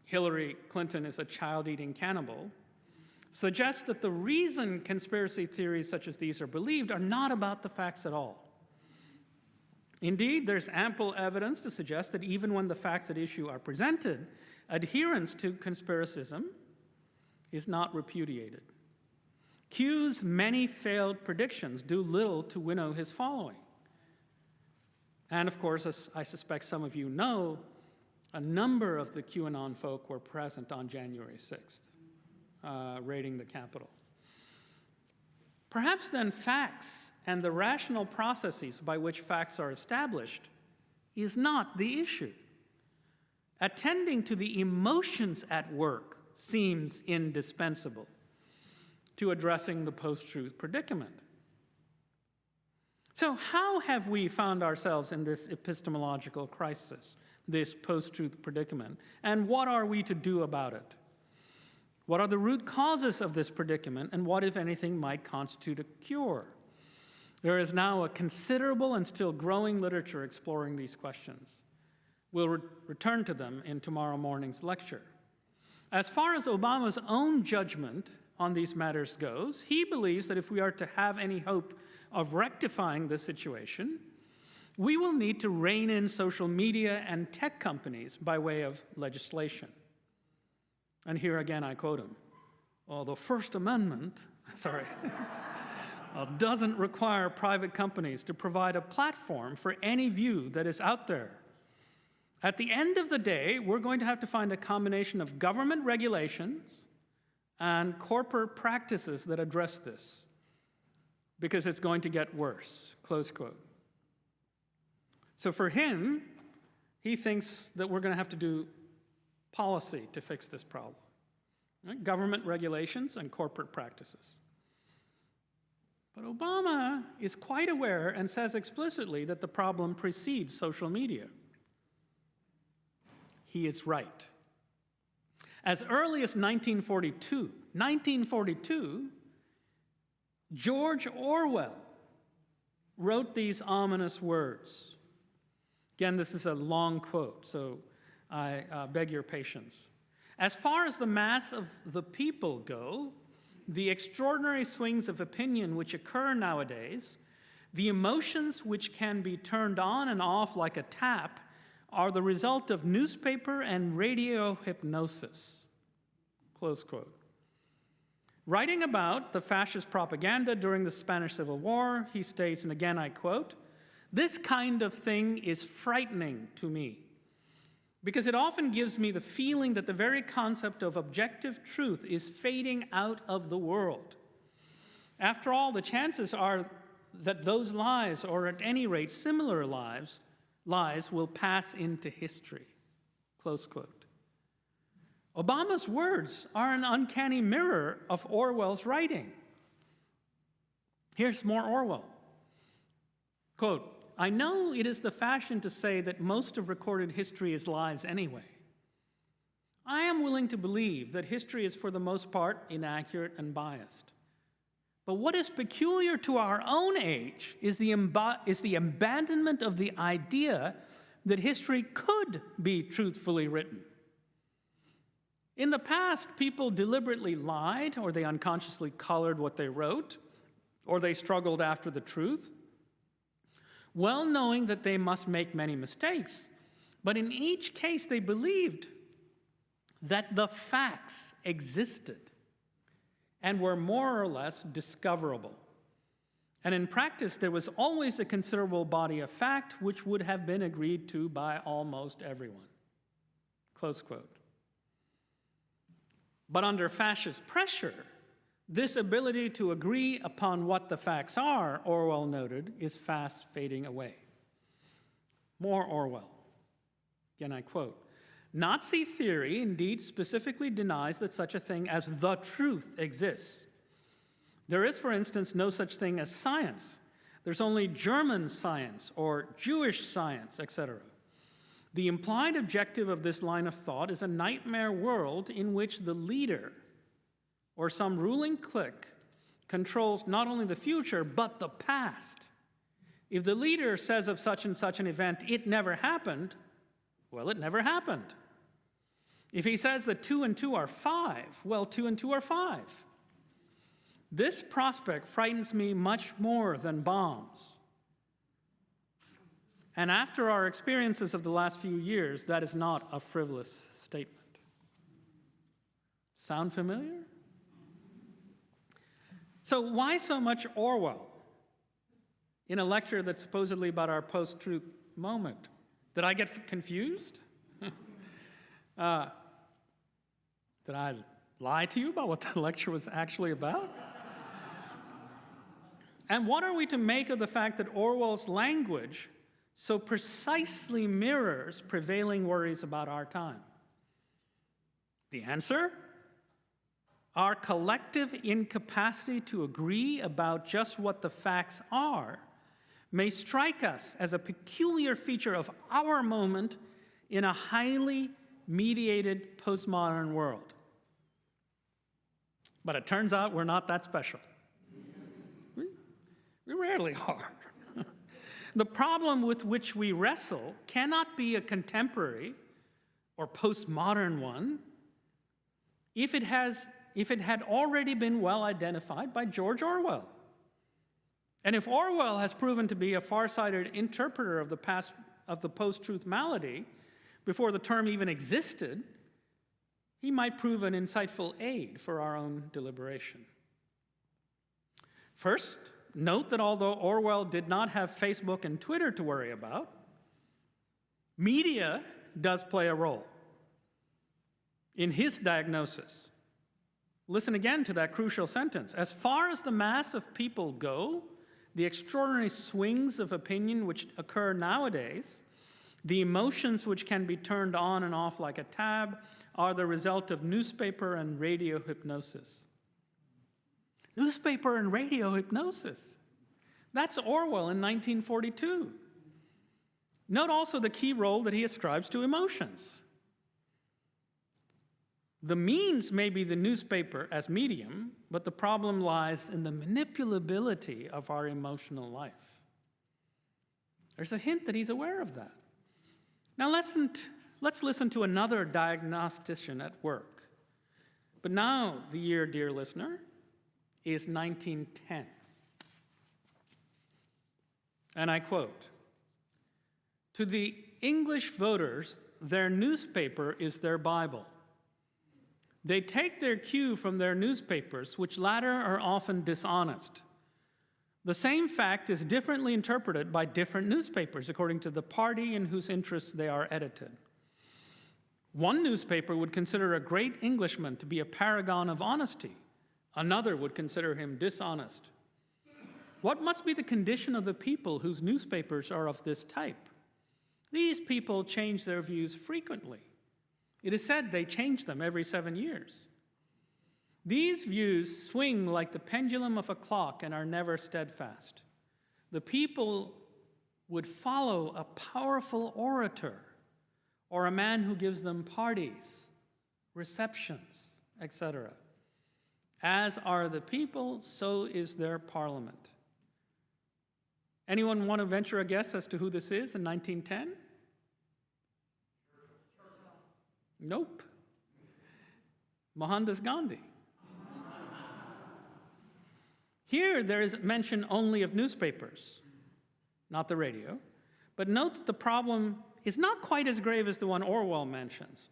Hillary Clinton is a child-eating cannibal, suggests that the reason conspiracy theories such as these are believed are not about the facts at all. Indeed, there's ample evidence to suggest that even when the facts at issue are presented, adherence to conspiracism is not repudiated. Q's many failed predictions do little to winnow his following. And of course, as I suspect some of you know, a number of the QAnon folk were present on January 6th, raiding the Capitol. Perhaps then facts and the rational processes by which facts are established is not the issue. Attending to the emotions at work seems indispensable to addressing the post-truth predicament. So how have we found ourselves in this epistemological crisis, this post-truth predicament, and what are we to do about it? What are the root causes of this predicament, and what, if anything, might constitute a cure? There is now a considerable and still growing literature exploring these questions. We'll return to them in tomorrow morning's lecture. As far as Obama's own judgment on these matters goes, he believes that if we are to have any hope of rectifying the situation, we will need to rein in social media and tech companies by way of legislation. And here again I quote him, "Well, the First Amendment, doesn't require private companies to provide a platform for any view that is out there. At the end of the day, we're going to have to find a combination of government regulations and corporate practices that address this, because it's going to get worse," close quote. So for him, he thinks that we're going to have to do policy to fix this problem. Right? Government regulations and corporate practices. But Obama is quite aware and says explicitly that the problem precedes social media. He is right. As early as 1942, George Orwell wrote these ominous words. Again, this is a long quote, so I beg your patience. "As far as the mass of the people go, the extraordinary swings of opinion which occur nowadays, the emotions which can be turned on and off like a tap, are the result of newspaper and radio hypnosis," close quote. Writing about the fascist propaganda during the Spanish Civil War, he states, and again I quote, "This kind of thing is frightening to me, because it often gives me the feeling that the very concept of objective truth is fading out of the world. After all, the chances are that those lies, or at any rate similar lies, will pass into history," close quote. Obama's words are an uncanny mirror of Orwell's writing. Here's more Orwell. Quote, "I know it is the fashion to say that most of recorded history is lies anyway. I am willing to believe that history is for the most part inaccurate and biased. But what is peculiar to our own age is the abandonment of the idea that history could be truthfully written. In the past, people deliberately lied, or they unconsciously colored what they wrote, or they struggled after the truth, well knowing that they must make many mistakes. But in each case, they believed that the facts existed and were more or less discoverable. And in practice, there was always a considerable body of fact which would have been agreed to by almost everyone," close quote. But under fascist pressure, this ability to agree upon what the facts are, Orwell noted, is fast fading away. More Orwell. Again, I quote, "Nazi theory indeed specifically denies that such a thing as the truth exists. There is, for instance, no such thing as science. There's only German science or Jewish science, etc. The implied objective of this line of thought is a nightmare world in which the leader or some ruling clique controls not only the future, but the past. If the leader says of such and such an event, it never happened, well, it never happened. If he says that 2 and 2 are 5, well, 2 and 2 are 5. This prospect frightens me much more than bombs. And after our experiences of the last few years, that is not a frivolous statement." Sound familiar? So why so much Orwell in a lecture that's supposedly about our post-truth moment? Did I get confused? Did I lie to you about what the lecture was actually about? And what are we to make of the fact that Orwell's language so precisely mirrors prevailing worries about our time? The answer? Our collective incapacity to agree about just what the facts are may strike us as a peculiar feature of our moment in a highly mediated postmodern world. But it turns out we're not that special. We rarely are. The problem with which we wrestle cannot be a contemporary or postmodern one if it had already been well identified by George Orwell. And if Orwell has proven to be a far-sighted interpreter of the post-truth malady before the term even existed, he might prove an insightful aid for our own deliberation. First, note that although Orwell did not have Facebook and Twitter to worry about, media does play a role in his diagnosis. Listen again to that crucial sentence. As far as the mass of people go, the extraordinary swings of opinion which occur nowadays, the emotions which can be turned on and off like a tab, are the result of newspaper and radio hypnosis. Newspaper and radio hypnosis. That's Orwell in 1942. Note also the key role that he ascribes to emotions. The means may be the newspaper as medium, but the problem lies in the manipulability of our emotional life. There's a hint that he's aware of that. Now let's listen to another diagnostician at work. But now the year, dear listener, is 1910. And I quote, "To the English voters, their newspaper is their Bible. They take their cue from their newspapers, which latter are often dishonest. The same fact is differently interpreted by different newspapers according to the party in whose interests they are edited. One newspaper would consider a great Englishman to be a paragon of honesty. Another would consider him dishonest. What must be the condition of the people whose newspapers are of this type? These people change their views frequently. It is said they change them every 7 years. These views swing like the pendulum of a clock and are never steadfast. The people would follow a powerful orator or a man who gives them parties, receptions, etc. As are the people, so is their parliament." Anyone want to venture a guess as to who this is in 1910? Nope. Mohandas Gandhi. Here there is mention only of newspapers, not the radio. But note that the problem is not quite as grave as the one Orwell mentions.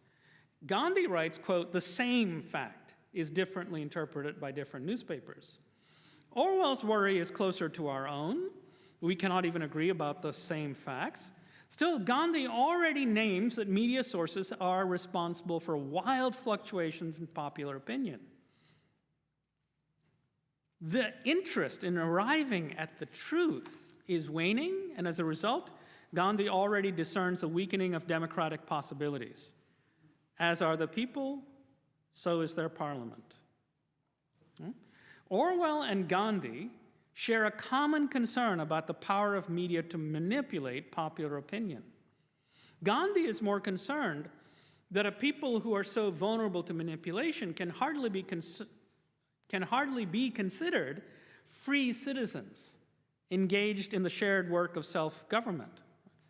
Gandhi writes, quote, "The same fact is differently interpreted by different newspapers." Orwell's worry is closer to our own. We cannot even agree about the same facts. Still, Gandhi already names that media sources are responsible for wild fluctuations in popular opinion. The interest in arriving at the truth is waning, and as a result, Gandhi already discerns a weakening of democratic possibilities. As are the people, so is their parliament. Orwell and Gandhi share a common concern about the power of media to manipulate popular opinion. Gandhi is more concerned that a people who are so vulnerable to manipulation can hardly be considered free citizens engaged in the shared work of self-government.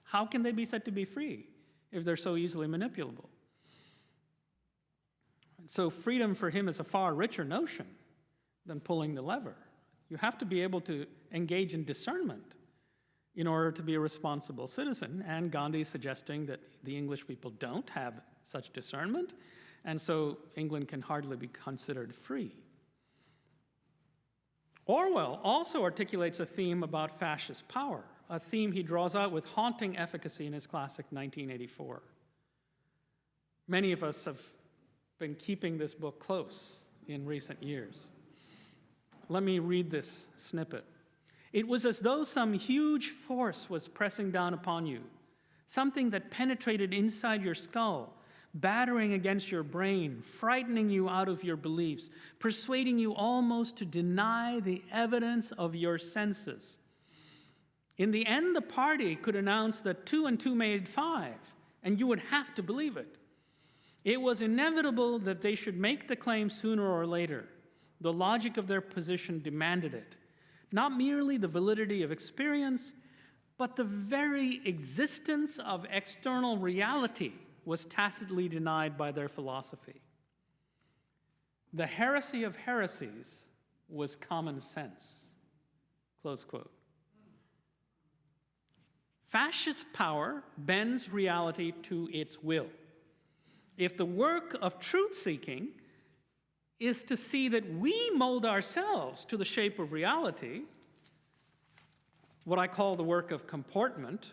How can they be said to be free if they're so easily manipulable? So freedom for him is a far richer notion than pulling the lever. You have to be able to engage in discernment in order to be a responsible citizen, and Gandhi is suggesting that the English people don't have such discernment, and so England can hardly be considered free. Orwell also articulates a theme about fascist power, a theme he draws out with haunting efficacy in his classic 1984. Many of us have been keeping this book close in recent years. Let me read this snippet. It was as though some huge force was pressing down upon you, something that penetrated inside your skull, battering against your brain, frightening you out of your beliefs, persuading you almost to deny the evidence of your senses. In the end, the party could announce that 2 and 2 made 5, and you would have to believe it. It was inevitable that they should make the claim sooner or later. The logic of their position demanded it. Not merely the validity of experience, but the very existence of external reality was tacitly denied by their philosophy. The heresy of heresies was common sense. Close quote. Fascist power bends reality to its will. If the work of truth-seeking is to see that we mold ourselves to the shape of reality, what I call the work of comportment,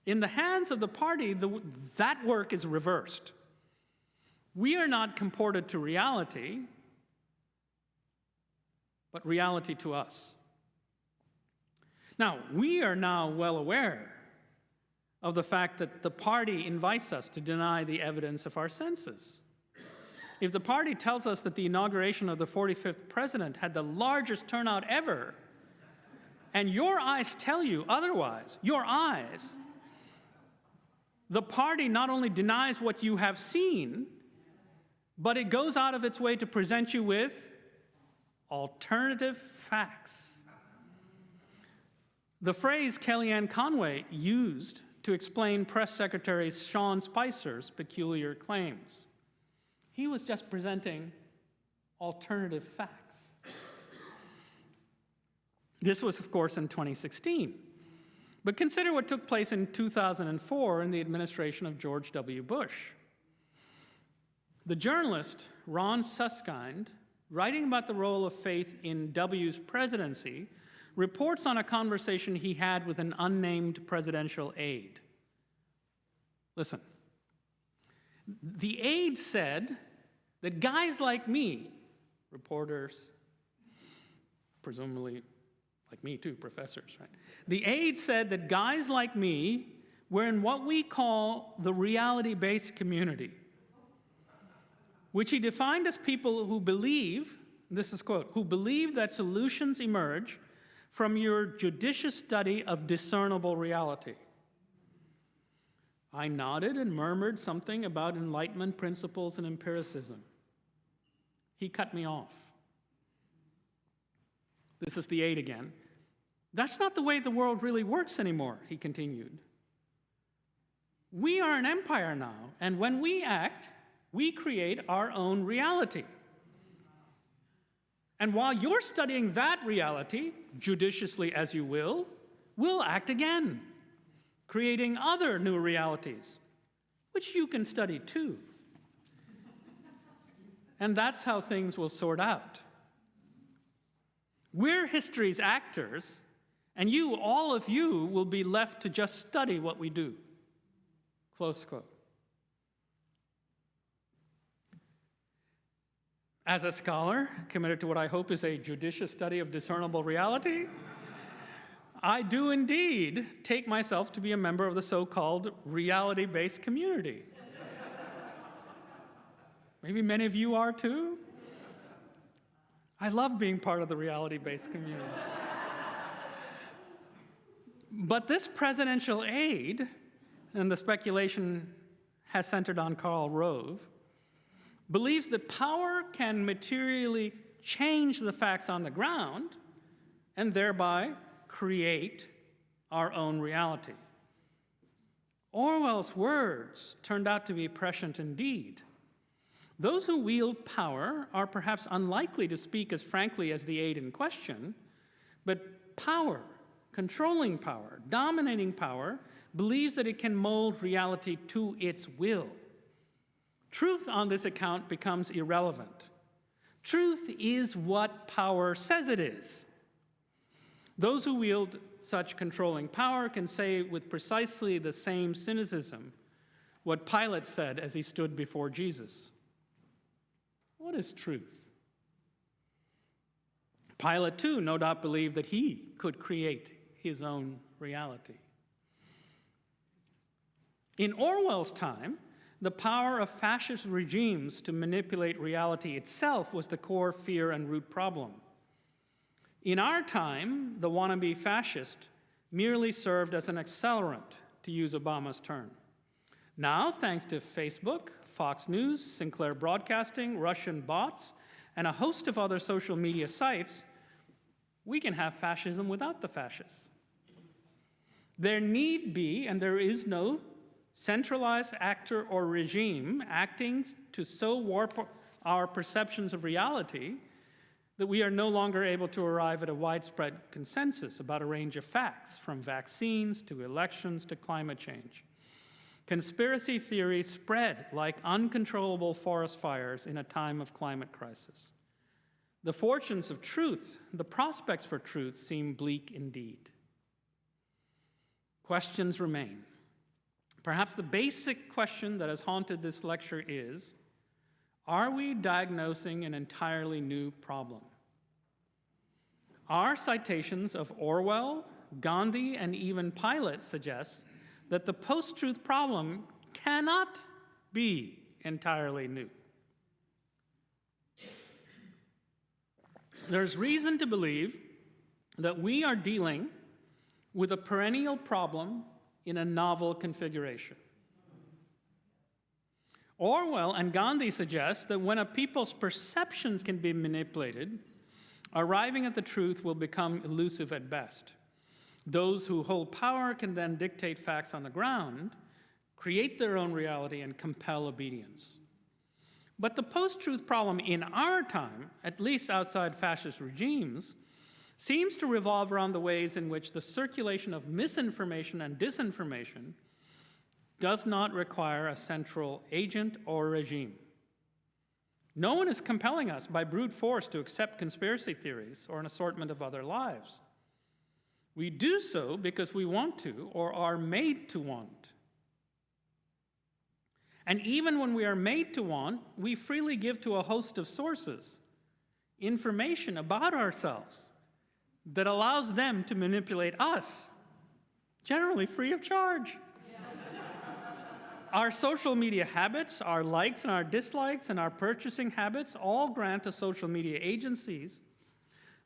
in the hands of the party, that work is reversed. We are not comported to reality, but reality to us. Now, we are now well aware of the fact that the party invites us to deny the evidence of our senses. If the party tells us that the inauguration of the 45th president had the largest turnout ever, and your eyes tell you otherwise, your eyes, the party not only denies what you have seen, but it goes out of its way to present you with alternative facts. The phrase Kellyanne Conway used to explain Press Secretary Sean Spicer's peculiar claims. He was just presenting alternative facts. This was, of course, in 2016. But consider what took place in 2004 in the administration of George W. Bush. The journalist Ron Suskind, writing about the role of faith in W's presidency, reports on a conversation he had with an unnamed presidential aide. Listen. The aide said that guys like me, reporters, presumably like me too, professors, right? The aide said that guys like me were in what we call the reality-based community, which he defined as people who believe, this is quote, who believe that solutions emerge from your judicious study of discernible reality. I nodded and murmured something about Enlightenment principles and empiricism. He cut me off. This is the aide again. That's not the way the world really works anymore, he continued. We are an empire now, and when we act, we create our own reality. And while you're studying that reality, judiciously as you will, we'll act again, creating other new realities, which you can study too. And that's how things will sort out. We're history's actors, and you, all of you, will be left to just study what we do. Close quote. As a scholar committed to what I hope is a judicious study of discernible reality, I do indeed take myself to be a member of the so-called reality-based community. Maybe many of you are too. I love being part of the reality-based community. But this presidential aide, and the speculation has centered on Karl Rove, believes that power can materially change the facts on the ground and thereby create our own reality. Orwell's words turned out to be prescient indeed. Those who wield power are perhaps unlikely to speak as frankly as the aide in question, but power, controlling power, dominating power, believes that it can mold reality to its will. Truth on this account becomes irrelevant. Truth is what power says it is. Those who wield such controlling power can say with precisely the same cynicism what Pilate said as he stood before Jesus. What is truth? Pilate, too, no doubt believed that he could create his own reality. In Orwell's time, the power of fascist regimes to manipulate reality itself was the core fear and root problem. In our time, the wannabe fascist merely served as an accelerant, to use Obama's term. Now, thanks to Facebook, Fox News, Sinclair Broadcasting, Russian bots, and a host of other social media sites, we can have fascism without the fascists. There need be, and there is no centralized actor or regime acting to so warp our perceptions of reality that we are no longer able to arrive at a widespread consensus about a range of facts, from vaccines to elections to climate change. Conspiracy theories spread like uncontrollable forest fires in a time of climate crisis. The fortunes of truth, the prospects for truth, seem bleak indeed. Questions remain. Perhaps the basic question that has haunted this lecture is, are we diagnosing an entirely new problem? Our citations of Orwell, Gandhi, and even Pilate suggest that the post-truth problem cannot be entirely new. There's reason to believe that we are dealing with a perennial problem in a novel configuration. Orwell and Gandhi suggest that when a people's perceptions can be manipulated, arriving at the truth will become elusive at best. Those who hold power can then dictate facts on the ground, create their own reality, and compel obedience. But the post-truth problem in our time, at least outside fascist regimes, seems to revolve around the ways in which the circulation of misinformation and disinformation does not require a central agent or regime. No one is compelling us by brute force to accept conspiracy theories or an assortment of other lies. We do so because we want to or are made to want. And even when we are made to want, we freely give to a host of sources information about ourselves that allows them to manipulate us, generally free of charge. Our social media habits, our likes and our dislikes, and our purchasing habits all grant to social media agencies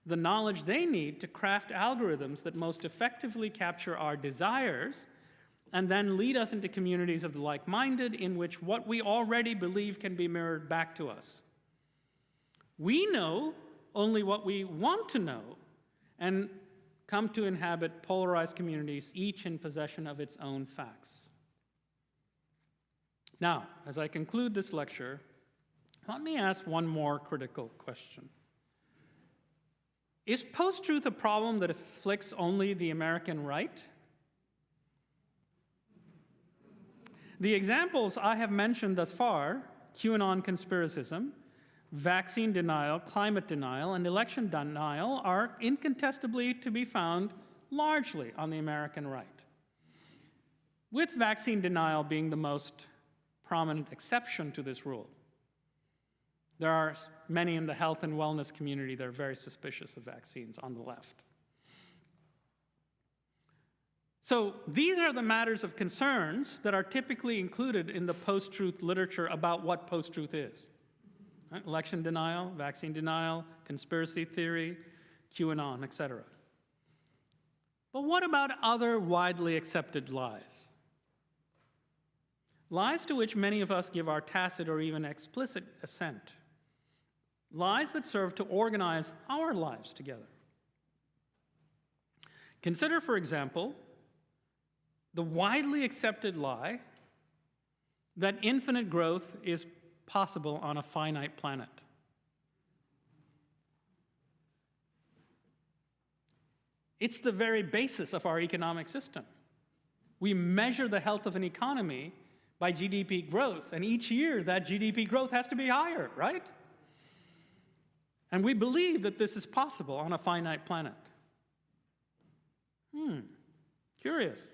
the knowledge they need to craft algorithms that most effectively capture our desires and then lead us into communities of the like-minded in which what we already believe can be mirrored back to us. We know only what we want to know and come to inhabit polarized communities, each in possession of its own facts. Now, as I conclude this lecture, let me ask one more critical question. Is post-truth a problem that afflicts only the American right? The examples I have mentioned thus far, QAnon conspiracism, vaccine denial, climate denial, and election denial, are incontestably to be found largely on the American right, with vaccine denial being the most prominent exception to this rule. There are many in the health and wellness community that are very suspicious of vaccines on the left. So these are the matters of concerns that are typically included in the post-truth literature about what post-truth is. Right? Election denial, vaccine denial, conspiracy theory, QAnon, etc. But what about other widely accepted lies? Lies to which many of us give our tacit or even explicit assent. Lies that serve to organize our lives together. Consider, for example, the widely accepted lie that infinite growth is possible on a finite planet. It's the very basis of our economic system. We measure the health of an economy by GDP growth, and each year that GDP growth has to be higher, right? And we believe that this is possible on a finite planet. Curious.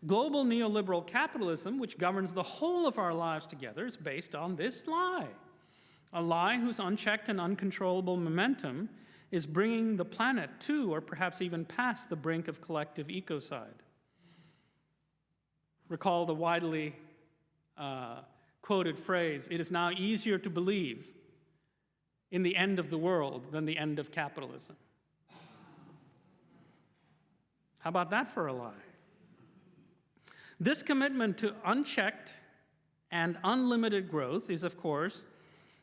Global neoliberal capitalism, which governs the whole of our lives together, is based on this lie. A lie whose unchecked and uncontrollable momentum is bringing the planet to, or perhaps even past, the brink of collective ecocide. Recall the widely quoted phrase, "It is now easier to believe in the end of the world than the end of capitalism." How about that for a lie? This commitment to unchecked and unlimited growth is, of course,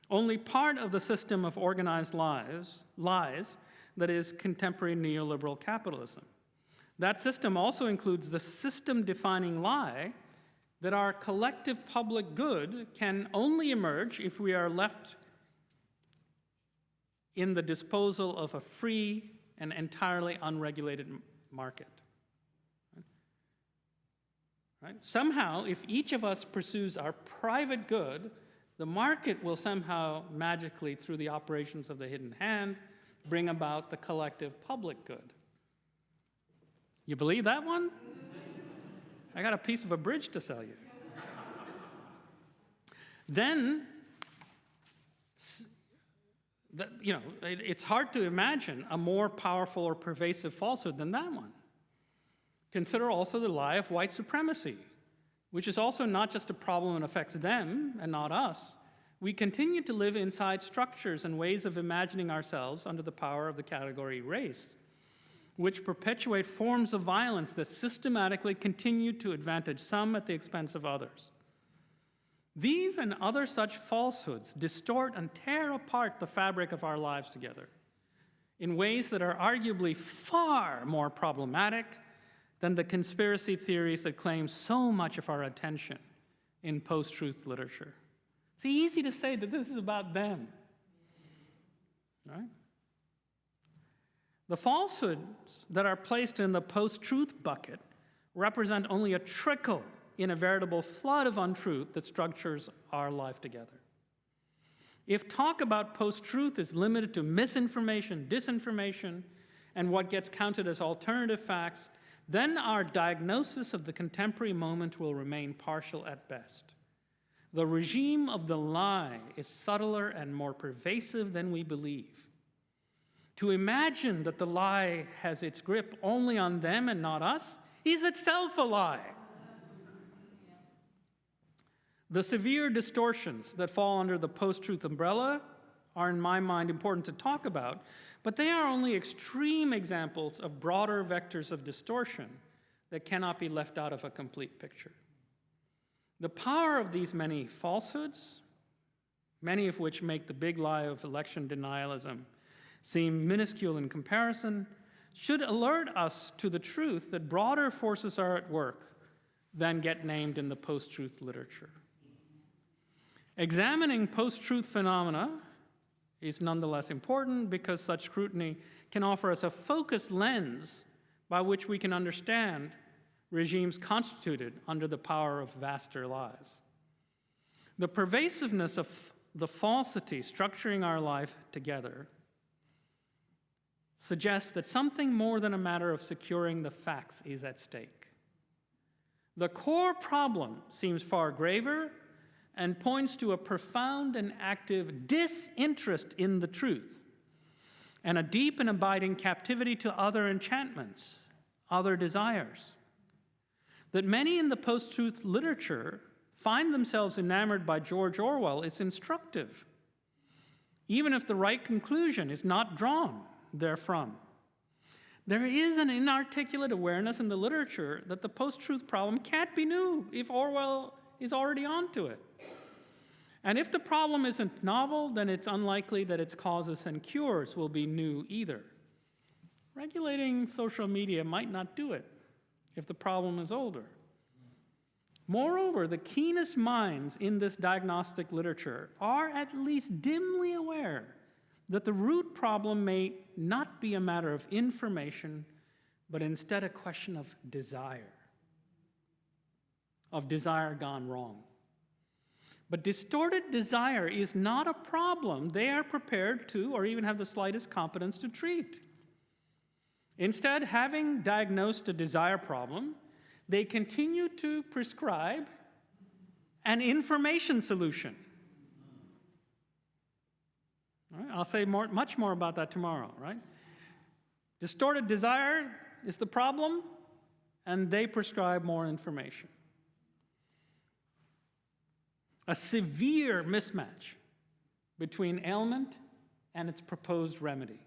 only part of the system of organized lies that is contemporary neoliberal capitalism. That system also includes the system-defining lie that our collective public good can only emerge if we are left in the disposal of a free and entirely unregulated market. Right? Somehow, if each of us pursues our private good, the market will somehow magically, through the operations of the hidden hand, bring about the collective public good. You believe that one? I got a piece of a bridge to sell you. Then, it's hard to imagine a more powerful or pervasive falsehood than that one. Consider also the lie of white supremacy, which is also not just a problem that affects them and not us. We continue to live inside structures and ways of imagining ourselves under the power of the category race, which perpetuate forms of violence that systematically continue to advantage some at the expense of others. These and other such falsehoods distort and tear apart the fabric of our lives together in ways that are arguably far more problematic than the conspiracy theories that claim so much of our attention in post-truth literature. It's easy to say that this is about them, right? The falsehoods that are placed in the post-truth bucket represent only a trickle in a veritable flood of untruth that structures our life together. If talk about post-truth is limited to misinformation, disinformation, and what gets counted as alternative facts, then our diagnosis of the contemporary moment will remain partial at best. The regime of the lie is subtler and more pervasive than we believe. To imagine that the lie has its grip only on them and not us is itself a lie. The severe distortions that fall under the post-truth umbrella are, in my mind, important to talk about, but they are only extreme examples of broader vectors of distortion that cannot be left out of a complete picture. The power of these many falsehoods, many of which make the big lie of election denialism seem minuscule in comparison, should alert us to the truth that broader forces are at work than get named in the post-truth literature. Examining post-truth phenomena is nonetheless important because such scrutiny can offer us a focused lens by which we can understand regimes constituted under the power of vaster lies. The pervasiveness of the falsity structuring our life together suggests that something more than a matter of securing the facts is at stake. The core problem seems far graver and points to a profound and active disinterest in the truth and a deep and abiding captivity to other enchantments, other desires. That many in the post-truth literature find themselves enamored by George Orwell is instructive, even if the right conclusion is not drawn therefrom. There is an inarticulate awareness in the literature that the post-truth problem can't be new if Orwell is already onto it. And if the problem isn't novel, then it's unlikely that its causes and cures will be new either. Regulating social media might not do it if the problem is older. Moreover, the keenest minds in this diagnostic literature are at least dimly aware that the root problem may not be a matter of information, but instead a question of desire gone wrong. But distorted desire is not a problem they are prepared to or even have the slightest competence to treat. Instead, having diagnosed a desire problem, they continue to prescribe an information solution. All right? I'll say much more about that tomorrow, right? Distorted desire is the problem, and they prescribe more information. A severe mismatch between ailment and its proposed remedy.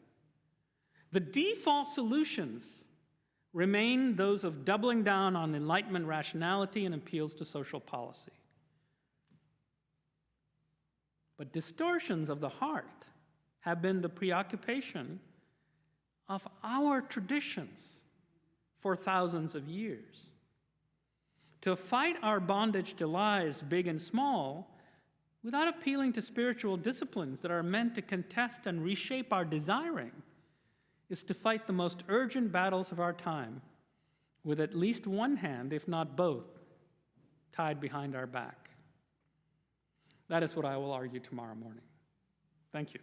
The default solutions remain those of doubling down on Enlightenment rationality and appeals to social policy. But distortions of the heart have been the preoccupation of our traditions for thousands of years. To fight our bondage to lies, big and small, without appealing to spiritual disciplines that are meant to contest and reshape our desiring, is to fight the most urgent battles of our time with at least one hand, if not both, tied behind our back. That is what I will argue tomorrow morning. Thank you.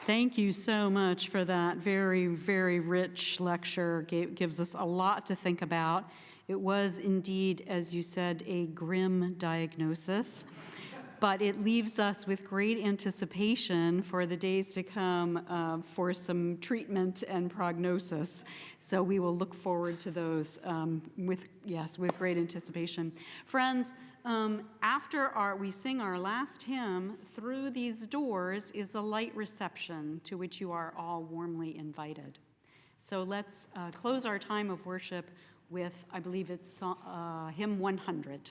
Thank you so much for that very, very rich lecture. Gives us a lot to think about. It was indeed, as you said, a grim diagnosis, but it leaves us with great anticipation for the days to come for some treatment and prognosis. So we will look forward to those with great anticipation. Friends, after we sing our last hymn, through these doors is a light reception to which you are all warmly invited. So let's close our time of worship with, I believe it's hymn 100.